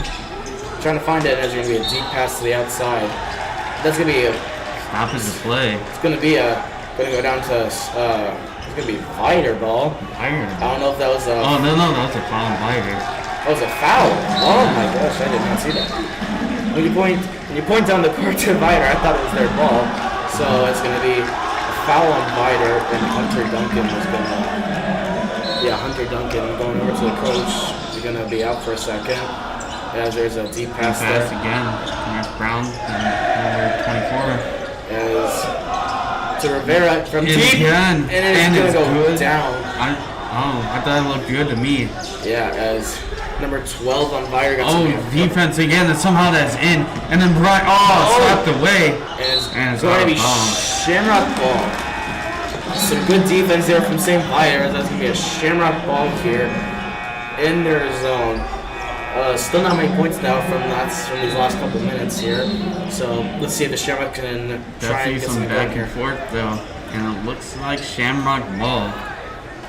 Trying to find it, as there's going to be a deep pass to the outside. That's going to be a offensive play. It's going to be going to go down to it's going to be Viator ball. I don't know if that was a. Oh no, that was a foul on Viator. That was a foul. Oh my gosh, I did not see that. When you point down the court to Viator, I thought it was their ball. So it's going to be a foul on Viator, and Hunter Duncan was going to. Yeah, Hunter Duncan going over to the coach. He's going to be out for a second. As there's a deep pass there. Again. There's Brown, number 24. As to Rivera from deep. Again. And it's going to go down. I thought it looked good to me. Yeah, as number 12 on Viator got defense again, and somehow that's in. And then Brian, slapped away. And it's going to be Shamrock ball. Some good defense there from St. Viator. That's going to be a Shamrock ball here in their zone. Still not many points now from these last couple minutes here. So let's see if the Shamrock can try and get some back and forth though. And it looks like Shamrock ball.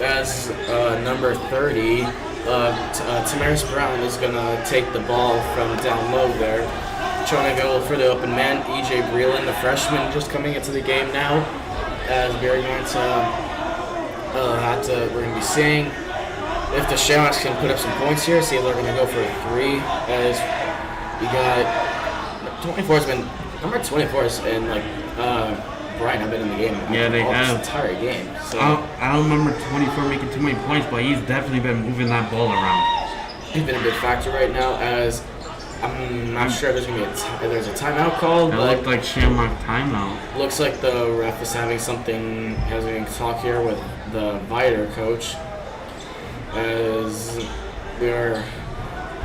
As number 30, Tamaris Brown is gonna take the ball from down low there, trying to go for the open man. EJ Breland, the freshman, just coming into the game now. As we're going to we're gonna be seeing if the Shamrocks can put up some points here, see if they're going to go for a three. As you got number 24 is and Brian have been in the game. Yeah, they have. The entire game. So I don't remember 24 making too many points, but he's definitely been moving that ball around. He's been a big factor right now. As I'm not sure if there's a timeout called. It looked like Shamrock timeout. Looks like the ref is having a talk here with the Viator coach. As we are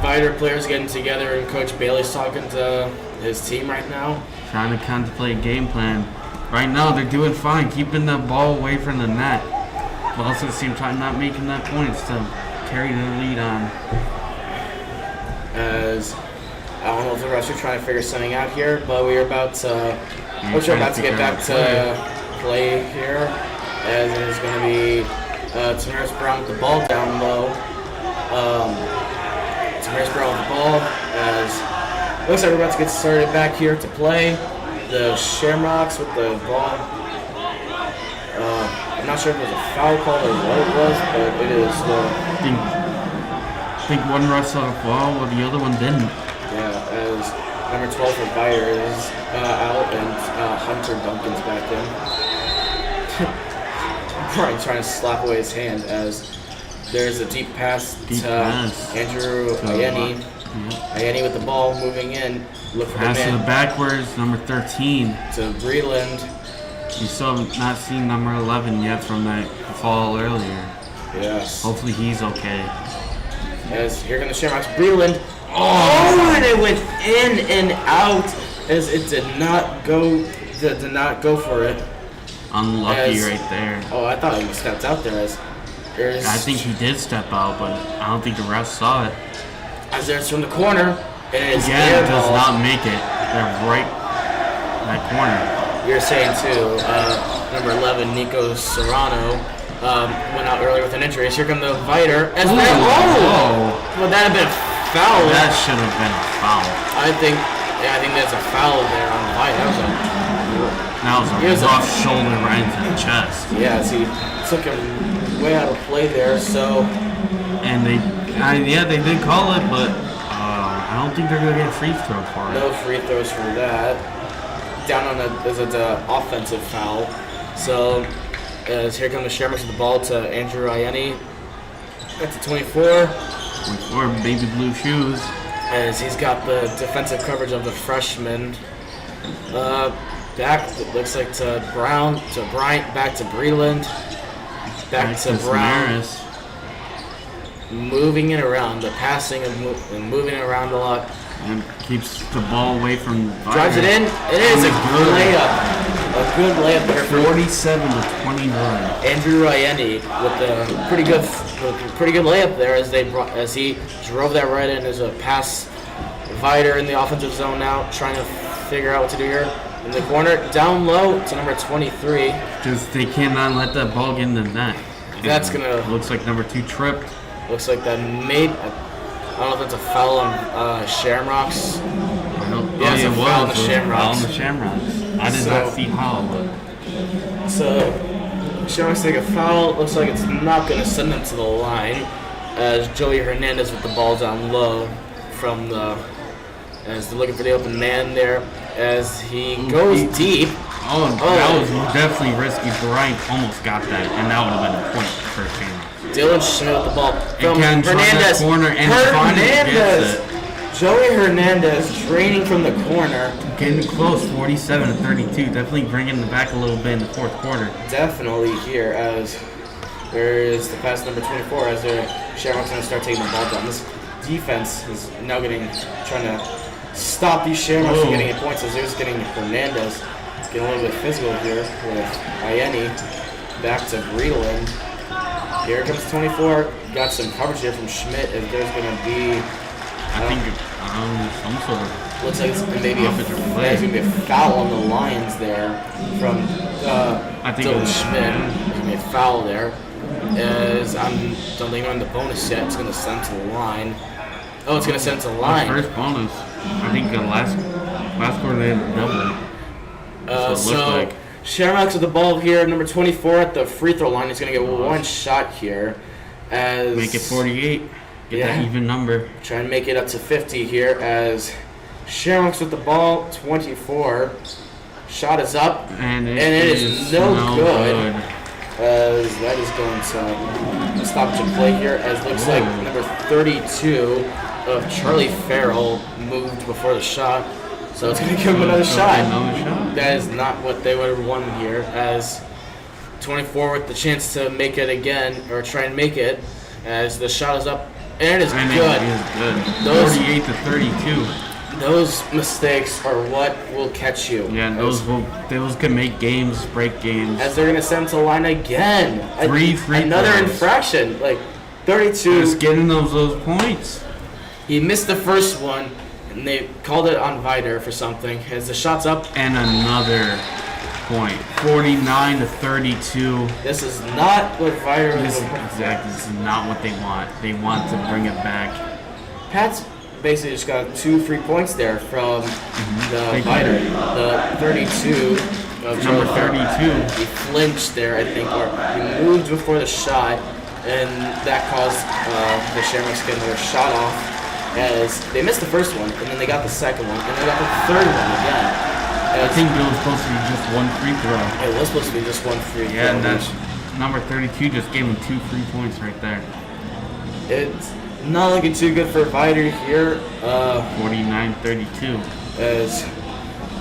Viator players getting together and Coach Bailey's talking to his team right now. Trying to contemplate a game plan. Right now they're doing fine, keeping the ball away from the net. But also at the same time not making that points to carry the lead on. As I don't know if the refs are trying to figure something out here, but we're about to get back to play here. As it is going to be Tamaris Brown with the ball down low. Tamaris Brown with the ball as looks like we're about to get started back here to play. The Shamrocks with the ball. I'm not sure if it was a foul call or what it was, but it is I think one ref saw a foul, but the other one didn't. Yeah, as number 12 for Viator is out and Hunter Duncan's back in. Brian trying to slap away his hand as there's a deep pass to Andrew Ayeni. Ayeni with the ball moving in. Look for Pass the to man. the backwards, number 13. To Breland. You still have not seen number 11 yet from that fall earlier. Yes. Hopefully he's okay. As here come the Shamrocks. Breland. Oh, and it went in and out as it did not go for it. Unlucky right there. Oh, I thought he stepped out there as there's. I think he did step out, but I don't think the refs saw it. As there's from the corner, and it's Again, it does not make it. They're right in that corner. You're saying too, number 11, Nico Serrano, went out earlier with an injury. Here come the Viator. As Whoa. Well, that had been a foul. That should have been a foul. I think that's a foul there on the Viator. That was a rough shoulder right into the chest. Yeah, he took him way out of play there. So. And they did call it, but I don't think they're gonna get a free throw for it. No free throws for that. Down on there's an offensive foul. So as here comes the Shamrocks with the ball to Andrew Ayeni at the 24. Or baby blue shoes. As he's got the defensive coverage of the freshman. Back, it looks like to Brown, to Bryant, back to Breland, back to Brown. Samaras. Moving it around, the passing and moving it around a lot. And keeps the ball away from Drives it in. It is a good layup. A good layup there for 47 to 29. Andrew Ayeni with a pretty good layup there as he drove that right in. There's a pass. Viator in the offensive zone now, trying to figure out what to do here. In the corner, down low to number 23. Because they cannot let that ball get in the net. That's gonna. Looks like number 2 tripped. Looks like that made. I don't know if that's a foul on Shamrocks. Yeah, it's a foul on the Shamrocks. I did not see how, but. So, Shamrocks take a foul. Looks like it's not going to send them to the line. As Joey Hernandez with the ball down low from as they're looking for the open man there. As he goes deep. That was definitely risky. Bryant almost got that, and that would have been a point for Shamrocks. Dylan Schmidt with the ball from Again, Hernandez. Corner and Hernandez. Joey Hernandez draining from the corner. Getting close, 47 to 32. Definitely bringing it back a little bit in the fourth quarter. Definitely here as there is the pass number 24 as the Shamrocks going to start taking the ball down. This defense is now trying to stop these Shamrocks from getting 8 points as they're just getting Hernandez. Getting a little bit physical here with Ayeni. Back to Breland. Here comes 24. Got some coverage here from Schmidt as there's going to be. I think some sort of. Looks like it's maybe there's going to be a foul on the Lions there from Dylan Schmidt. There's going to be a foul there. As I don't think on the bonus yet. It's going to send to the line. Oh, it's going to send to the line. First bonus. I think the last quarter they had double. So Shamrocks with the ball here, number 24 at the free throw line. He's going to get one shot here. As make it 48. Get that even number. Try and make it up to 50 here as Shamrocks with the ball, 24. Shot is up, and it is no good. As that is going to stop to play here. As looks like number 32 of Charlie Farrell moved before the shot. So it's going to give him another shot. That is not what they would have won here. As 24 with the chance to make it again, or try and make it. As the shot is up, and it is good. Those 48 to 32. Those mistakes are what will catch you. Yeah, and those can make games, break games. As they're going to send to the line again. Another infraction. Like 32. Just getting those points. He missed the first one, and they called it on Viator for something. As the shot's up. And another point. 49 to 32. This is not what Viator is. Exactly. This is not what they want. They want to bring it back. Pat's basically just got 2 free points there from the Viator. The 32 of number 32. He flinched there, I think, or he moved before the shot. and that caused the Shamrocks getting their shot off as they missed the first one, and then they got the second one, and they got the third one again. I think it was supposed to be just one free throw. It was supposed to be just one free throw. Yeah, and that's number 32 just gave him 2 free points right there. It's not looking too good for Viator here. 49-32. As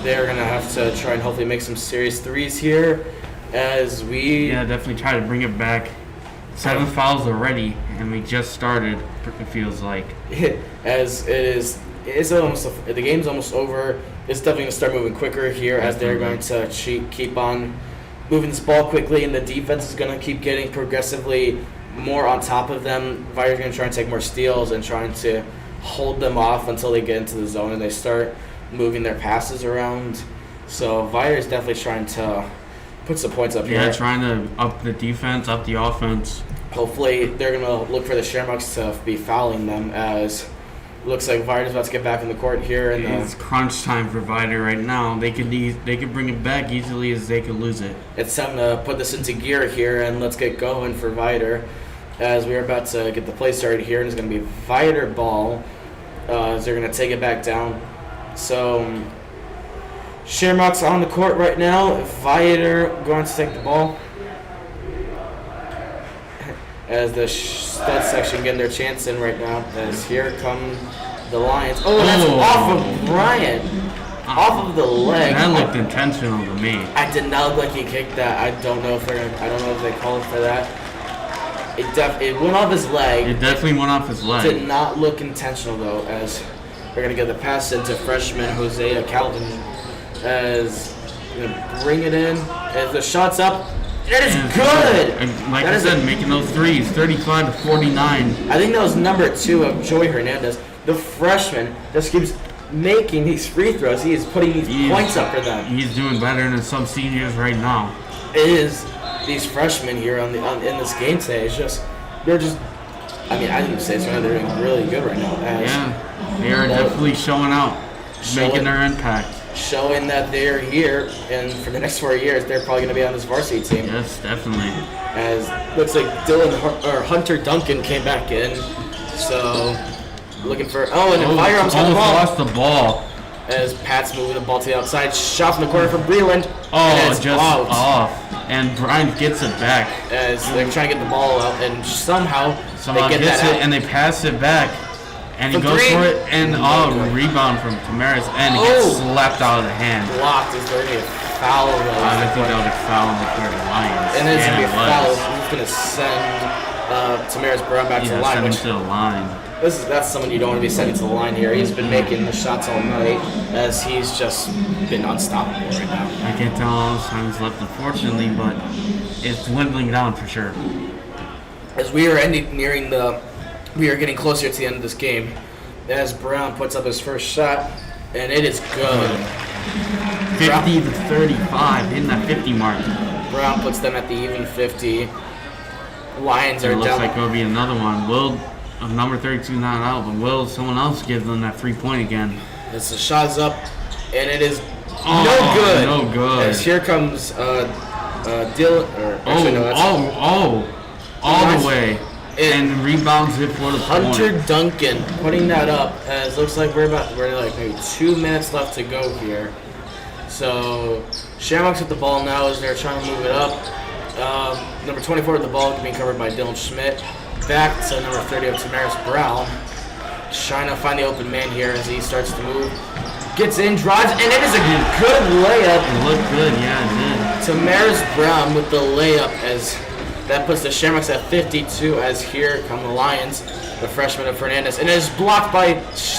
they're going to have to try and hopefully make some serious threes here. As we... Yeah, definitely try to bring it back. 7 fouls already, and we just started, it feels like. As it's almost, the game's almost over. It's definitely going to start moving quicker here as they're going to keep on moving this ball quickly, and the defense is going to keep getting progressively more on top of them. Viator's going to try and take more steals and trying to hold them off until they get into the zone and they start moving their passes around. So Viator's definitely trying to put some points up here. Yeah, trying to up the defense, up the offense. Hopefully they're going to look for the Shamrocks to be fouling them as it looks like Viator's about to get back in the court here. And it's crunch time for Viator right now. They could bring it back easily as they could lose it. It's time to put this into gear here and let's get going for Viator as we're about to get the play started here. And it's going to be Viator ball as they're going to take it back down. So Shamrocks on the court right now. Viator going to take the ball. As the stud section getting their chance in right now. As here come the Lions. Oh, that's off of Bryant. Off of the leg. That looked intentional to me. I did not look like he kicked that. I don't know if they called for that. It went off his leg. It definitely went off his leg. Did not look intentional though, as we're gonna get the pass into freshman Hosea Calvin as gonna bring it in. As the shot's up. That is good! And like I said, making those threes, 35-49. I think that was number 2 of Joey Hernandez. The freshman just keeps making these free throws. He is putting these points up for them. He's doing better than some seniors right now. It is these freshmen here in this game today. They're just. I mean, I didn't say it's right. They're doing really good right now. Yeah, they are definitely showing out, making their impact. Showing that they're here, and for the next 4 years, they're probably going to be on this varsity team. Yes, definitely. As looks like Hunter Duncan came back in, so looking for and then Fire almost lost the ball. As Pat's moving the ball to the outside, shot from the corner from Breland. Oh, just off, and Brian gets it back. As they're trying to get the ball out, and somehow they get gets that it out. And they pass it back. And he goes for it, and rebound from Tamaris, and it gets slapped out of the hand. Blocked. Is there going to be a foul? I think that would have fouled the Lions. And it's going to be a foul. He's going to send Tamaris Brown back to the line. Send him to the line. That's someone you don't want to be sending to the line here. He's been making the shots all night, as he's just been unstoppable right now. I can't tell how much time is left, unfortunately, but it's dwindling down for sure. As we are we are getting closer to the end of this game as Brown puts up his first shot, and it is good. 50-35, hitting that 50 mark. Brown puts them at the even 50. Lions are down. It looks like it'll be another one. Number 32 not out, but will someone else give them that 3-point again? As the shot's up, and it is no good. No good. As here comes Dylan. All the way. And rebounds it for the Hunter point. Duncan putting that up as looks like we're like maybe 2 minutes left to go here. So Shamrocks with the ball now as they're trying to move it up. Number 24 with the ball being covered by Dylan Schmidt. Back to number 30 of Tamaris Brown. Trying to find the open man here as he starts to move. Gets in, drives, and it is a good layup. It looked good, yeah, it did. Tamaris Brown with the layup as that puts the Shamrocks at 52 as here come the Lions, the freshman of Fernandez. And it is blocked by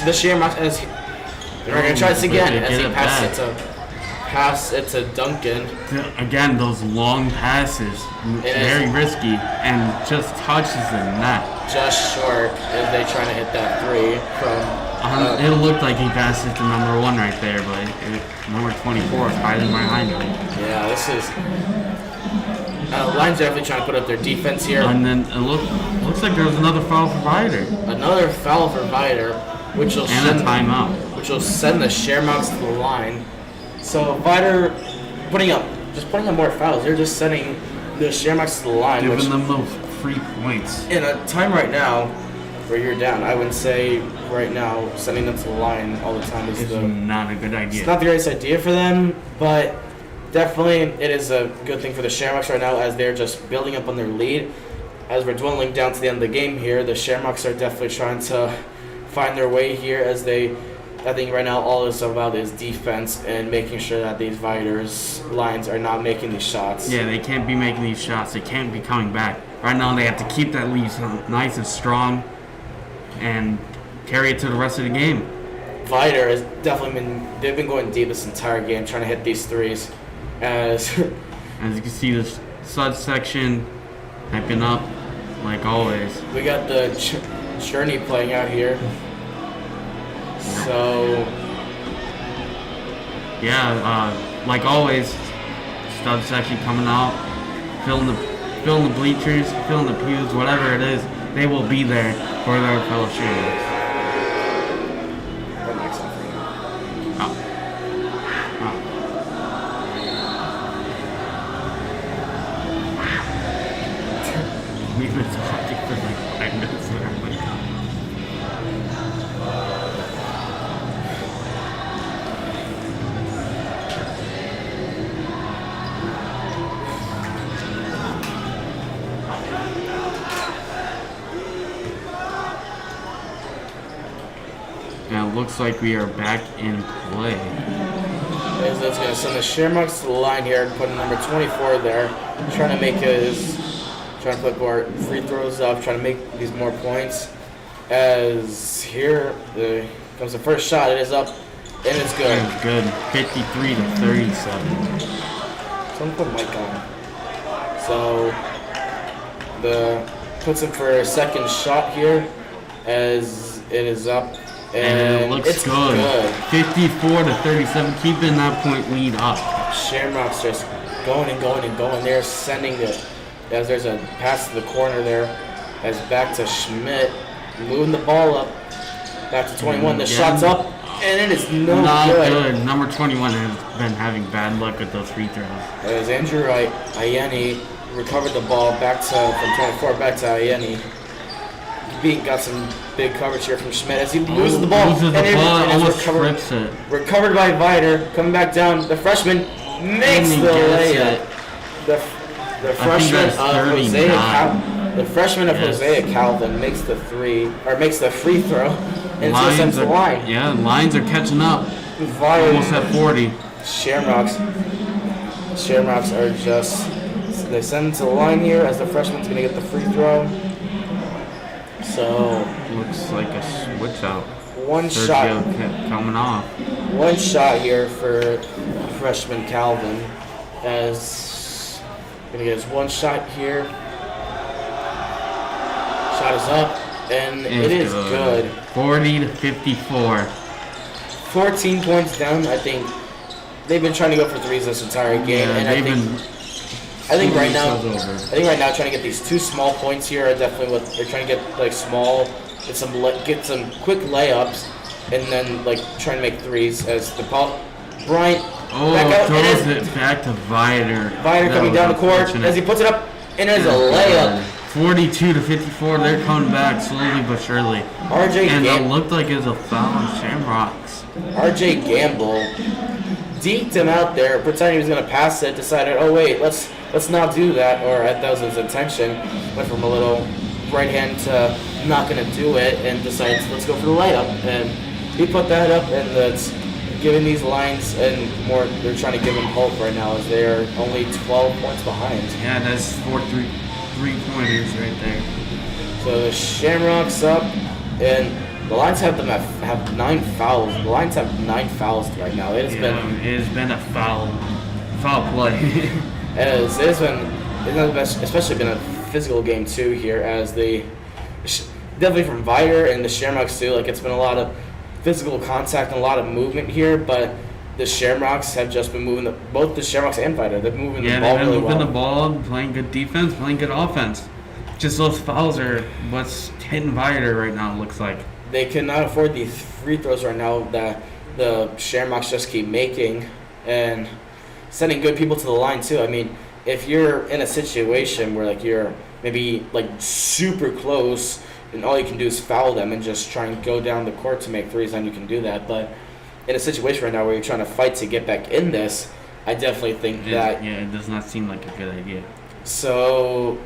the Shamrocks as they're going to try this again as he pass it to Duncan. Again, those long passes, very risky, and just touches the net. Just short as they trying to hit that 3 from... it looked like he passed it to number 1 right there, but number 24 is hiding behind him. Yeah, this is... Lions definitely trying to put up their defense here. And then it looks like there's another foul for Viator. Another foul for Viator, which will send a timeout. Which will send the Shamrocks to the line. So Viator putting up more fouls. They're just sending the Shamrocks to the line. Giving them those free points. In a time right now where you're down, I would say right now sending them to the line all the time is It's not a good idea. It's not the greatest idea for them, but definitely it is a good thing for the Shamrocks right now as they're just building up on their lead. As we're dwindling down to the end of the game here, the Shamrocks are definitely trying to find their way here as I think right now all it's about is defense and making sure that these Viator's lines are not making these shots. Yeah, they can't be making these shots. They can't be coming back. Right now they have to keep that lead nice and strong and carry it to the rest of the game. Viator has definitely they've been going deep this entire game trying to hit these threes. As you can see, this sud section hyping up like always. we got the journey playing out here. So yeah, like always, stud section coming out, filling the bleachers, filling the pews, whatever it is, they will be there for their fellow Shamrocks. that makes sense for you. We've been talking for like 5 minutes now. Now it looks like we are back in play. As it's going to send the Shamrocks to the line here, putting number 24 there, trying to put more free throws up, trying to make these more points. As here comes the first shot, it is up, and it's good. It's good. 53 to 37. Someone put mic on. So puts him for a second shot here, as it is up. And it looks it's good. 54 to 37, keeping that point lead up. Shamrocks just going and going and going. They're sending it. As there's a pass to the corner there. As back to Schmidt. Moving the ball up. Back to 21. The shot's up. And it is Not good. good. Number 21 has been having bad luck with those free throws. As Andrew Ayeni recovered the ball back from 24 back to Ayeni. Got some big coverage here from Schmidt as he loses the ball. Almost trips it. Recovered by Viator. Coming back down. The freshman makes the layup. The freshman of Hosea Calvin makes the free throw. And it's just sent to the line. Yeah, lines are catching up. Viator, almost at 40. Shamrocks are they send it to the line here as the freshman's gonna get the free throw. So looks like a switch out. One Sergio shot coming off. One shot here for freshman Calvin, as gonna get his one shot here. Shot is up, and it is good. 40 to 54. 14 points down. I think they've been trying to go for threes this entire game, Yeah, and I think right now trying to get these two small points here are definitely what they're trying to get, like small, get some quick layups, and then like trying to make threes as the ball. Bryant throws it back to Viator. Viator coming down the court as he puts it up, and there's a layup. 42 to 54. They're coming back slowly but surely. It looked like it was a foul on Shamrocks. RJ Gamble deked him out there, pretending he was going to pass it, decided, oh wait, let's not do that, or that was his intention. Went from a little right hand to not going to do it, and decides, let's go for the layup. And he put that up, and that's giving these lines and more, they're trying to give him hope right now as they are only 12 points behind. Yeah, that's 4 3-pointers right there. So the Shamrocks up, and the Lions have 9 fouls. The Lions have 9 fouls right now. It has been a foul play. Especially been a physical game too here, as they definitely from Viator and the Shamrocks too. Like it's been a lot of physical contact and a lot of movement here, but the Shamrocks have just been moving both the Shamrocks and Viator. They're moving the ball really well. Yeah, they've been moving the ball, playing good defense, playing good offense. Just those fouls are what's hitting Viator right now. It looks like they cannot afford these free throws right now that the Shamrocks just keep making and sending good people to the line too. I mean, if you're in a situation where like you're maybe like super close and all you can do is foul them and just try and go down the court to make threes, then you can do that. But in a situation right now where you're trying to fight to get back in this, I definitely think that it does not seem like a good idea. So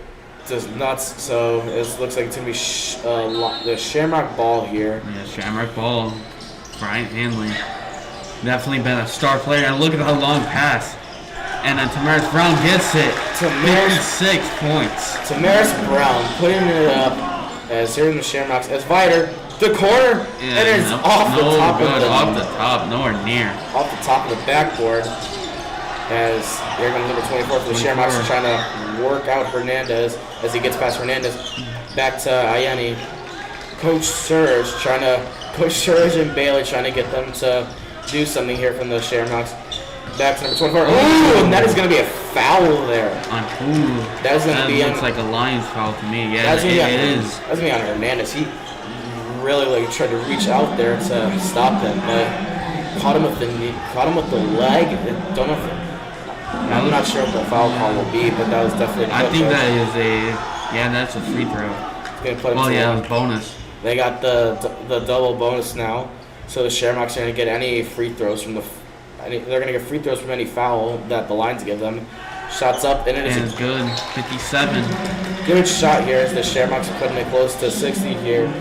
it looks like it's gonna be the Shamrock ball here. Yeah, Shamrock ball. Brian Hanley definitely been a star player. And look at the long pass. And then Tamaris Brown gets it. 56 points. Tamaris Brown putting it up as here in the Shamrocks as Viator. The corner, and it's off the top of off the top, nowhere near. Off the top of the backboard. As here comes number 24 for the Shamrocks trying to work out Hernandez as he gets past Hernandez. Back to Ayeni. Coach Surge and Bailey trying to get them to do something here from the Shamrocks. Back to number 24. Ooh, and that is going to be a foul there. On who? That looks like a Lions foul to me. Yeah, it is. That's me on Hernandez. He really tried to reach out there to stop him, but caught him with the knee, caught him with the leg. I'm not sure what the foul call will be, but that was definitely. I think that is that's a free throw. It was bonus. They got the double bonus now, so the Shamrocks are going to get any free throws from they're going to get free throws from any foul that the Lions give them. Shots up, and it's good. 57. Good shot here as the Shamrocks are putting it close to 60 here.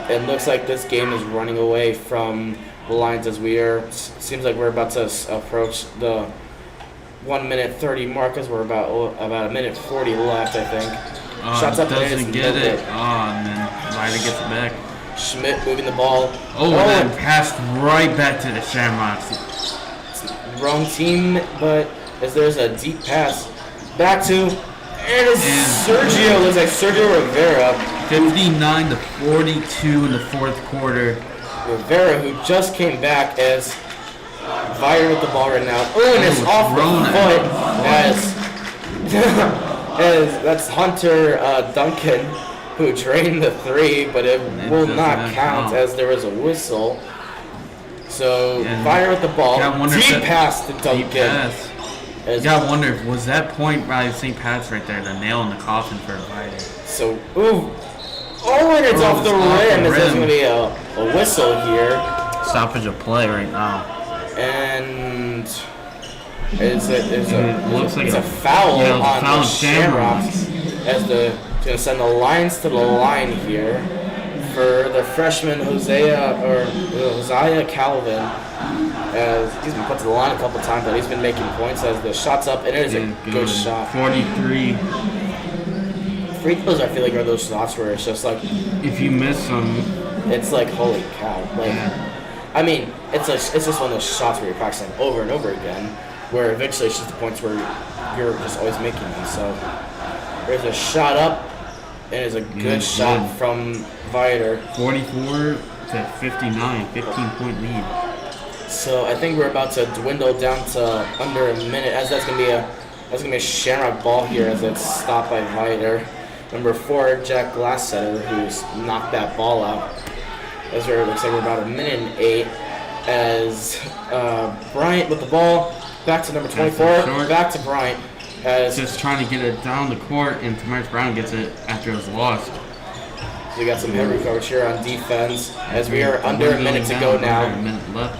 It looks like this game is running away from the Lions as seems like we're about to approach the 1 minute 30 mark as we're about a minute 40 left, I think. Shots up, doesn't get it. And then Ryder gets it back. Schmidt moving the ball. Then passed right back to the Shamrocks. Wrong team, but as there's a deep pass back to Sergio. Looks like Sergio Rivera. 59-42 in the fourth quarter. Rivera, who just came back as Viator with the ball right now. And it's off the foot as that's Hunter Duncan who drained the three, but it will not count as there was a whistle. So Viator with the ball. Deep pass to Duncan. You gotta wonder, was that point by St. Pat's right there, the nail in the coffin for Viator? So, and it's off the rim. There's going to be a whistle here. Stoppage of play right now. And it's a foul on the Shamrocks as going to send the Lions to the line here for the freshman Hosea Calvin. As he's been put to the line a couple times, but he's been making points as the shot's up, and it is a good shot. 43. Free throws, I feel like, are those shots where it's just like, if you miss them, it's like, holy cow. I mean, it's just one of those shots where you're practicing over and over again, where eventually it's just the points where you're just always making them. So there's a shot up, and it's a good shot from Viator. 44 to 59, 15-point lead. So I think we're about to dwindle down to under a minute, as that's gonna be a Shamrock ball here as it's stopped by Viator. Number 4, Jack Glassetter, who's knocked that ball out. As it looks like we're about a minute and 8. As Bryant with the ball, back to number 24, back to Bryant. As just trying to get it down the court, and Tamaris Brown gets it after it was lost. So we got some heavy coverage here on defense as we are under a minute to go now. A minute left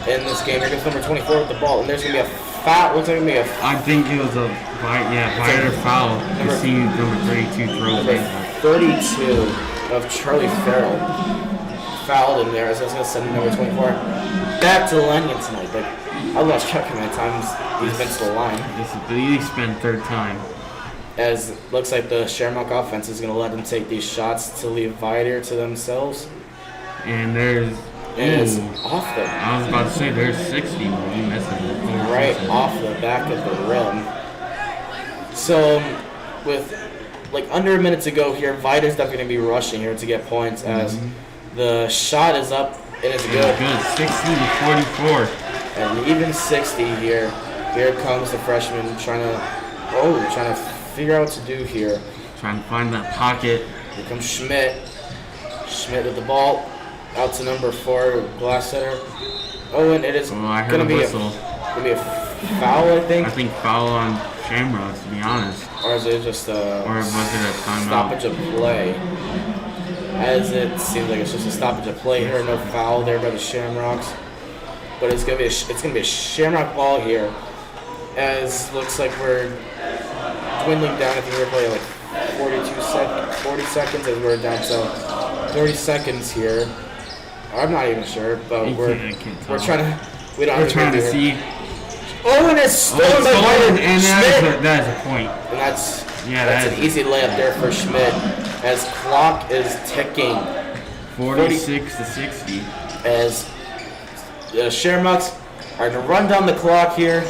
in this game. Here comes number 24 with the ball, and there's gonna be a foul. Looks like it's gonna be I think it was a Viator foul. You see number 32 throws. Number 32 of Charlie Farrell fouled in there, as I was gonna send number 24 back to the line again tonight. But I lost track of how many times he's been to the line. This is he's been third time. As looks like the Shamrock offense is going to let them take these shots to leave Viator to themselves. And there's... it's off the... I was about to say there's 60, but he misses it. Right off the back of the rim. So, with under a minute to go here, Viator's definitely going to be rushing here to get points as the shot is up and it's good. Good, 60 to 44. And even 60 here. Here comes the freshman trying to figure out what to do here. Trying to find that pocket. Here comes Schmidt. Schmidt with the ball. Out to number 4, Glassetter. And it is going to be a foul, I think. I think foul on Shamrocks, to be honest. Or is it just a Or was it a timeout? stoppage of play? As it seems like it's just a stoppage of play here, no foul there by the Shamrocks. But it's gonna be a Shamrock ball here. As looks like we're dwindling down. I think we're probably like 40 seconds as we're down to 30 seconds here. I'm not even sure, but we're trying to. We're trying to see. Oh, and it's stolen by Viator. And Schmidt. that is a point. And that's that an easy layup there for Schmidt. As clock is ticking. 46 to 60. As the Shamrocks are to run down the clock here.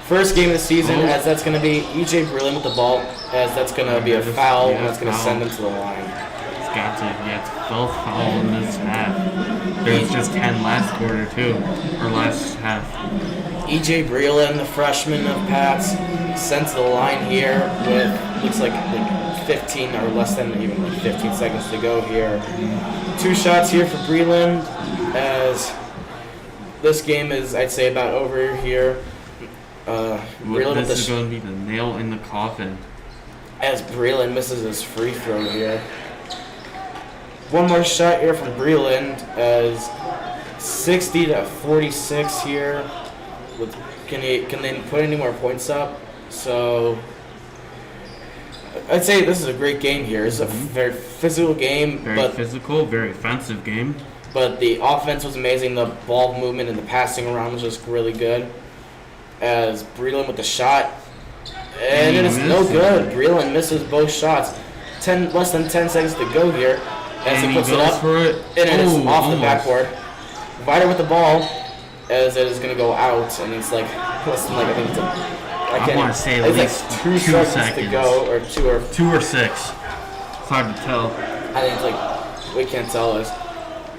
First game of the season, as that's going to be E.J. Breland with the ball, as that's going to be a foul, and that's going to send him to the line. It's got to, both foul in this half. There was just 10 last quarter, too, or last half. E.J. Breland, the freshman of Pats, sent to the line here with, looks like 15 or less than even like 15 seconds to go here. 2 shots here for Breland, as this game is, I'd say, about over here. This is going to be the nail in the coffin. As Breland misses his free throw here. One more shot here from Breland as 60 to 46 here. Can they put any more points up? So I'd say this is a great game here. It's a very physical game. Very physical, very offensive game. But the offense was amazing. The ball movement and the passing around was just really good. As Breland with the shot, and it is no good. Breland misses both shots. Less than 10 seconds to go here. As he puts it up, and it is off the backboard. Viator with the ball, as it is going to go out, and it's like less than I think it's I want to say at least like 2 seconds to go, or 2 or 6. It's hard to tell. I think it's like we can't tell us.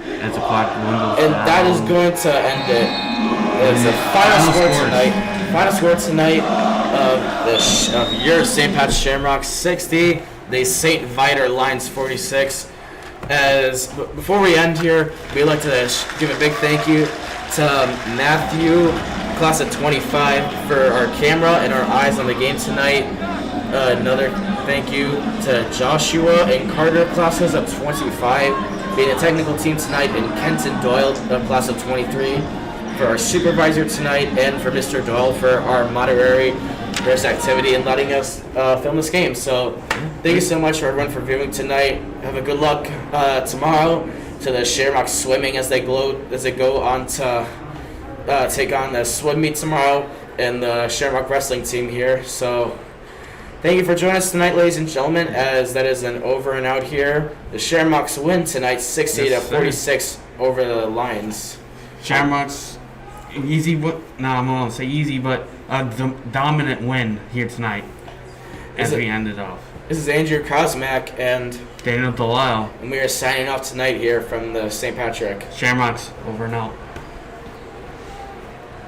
As a clock dwindles And down. that is going to end it. It's the final score tonight. Final score tonight of your St. Pat's Shamrocks 60, the St. Viator Lions 46. As before we end here, we'd like to give a big thank you to Matthew, class of 25, for our camera and our eyes on the game tonight. Another thank you to Joshua and Carter, classes of 25, being a technical team tonight, and Kenton Doyle, class of 23, for our supervisor tonight, and for Mr. Doyle for our moderatory for his activity and letting us film this game. So thank you so much for everyone for viewing tonight. Have a good luck tomorrow to the Shamrocks swimming as they go on to take on the swim meet tomorrow and the Shamrock wrestling team here. So thank you for joining us tonight, ladies and gentlemen, as that is an over and out here. The Shamrocks win tonight 60 to 46 over the Lions. Shamrocks, easy, but no, I'm not going to say easy, but a dominant win here tonight as we ended off. This is Andrew Kosmak and Daniel Delisle. And we are signing off tonight here from the St. Patrick. Shamrocks, over and out.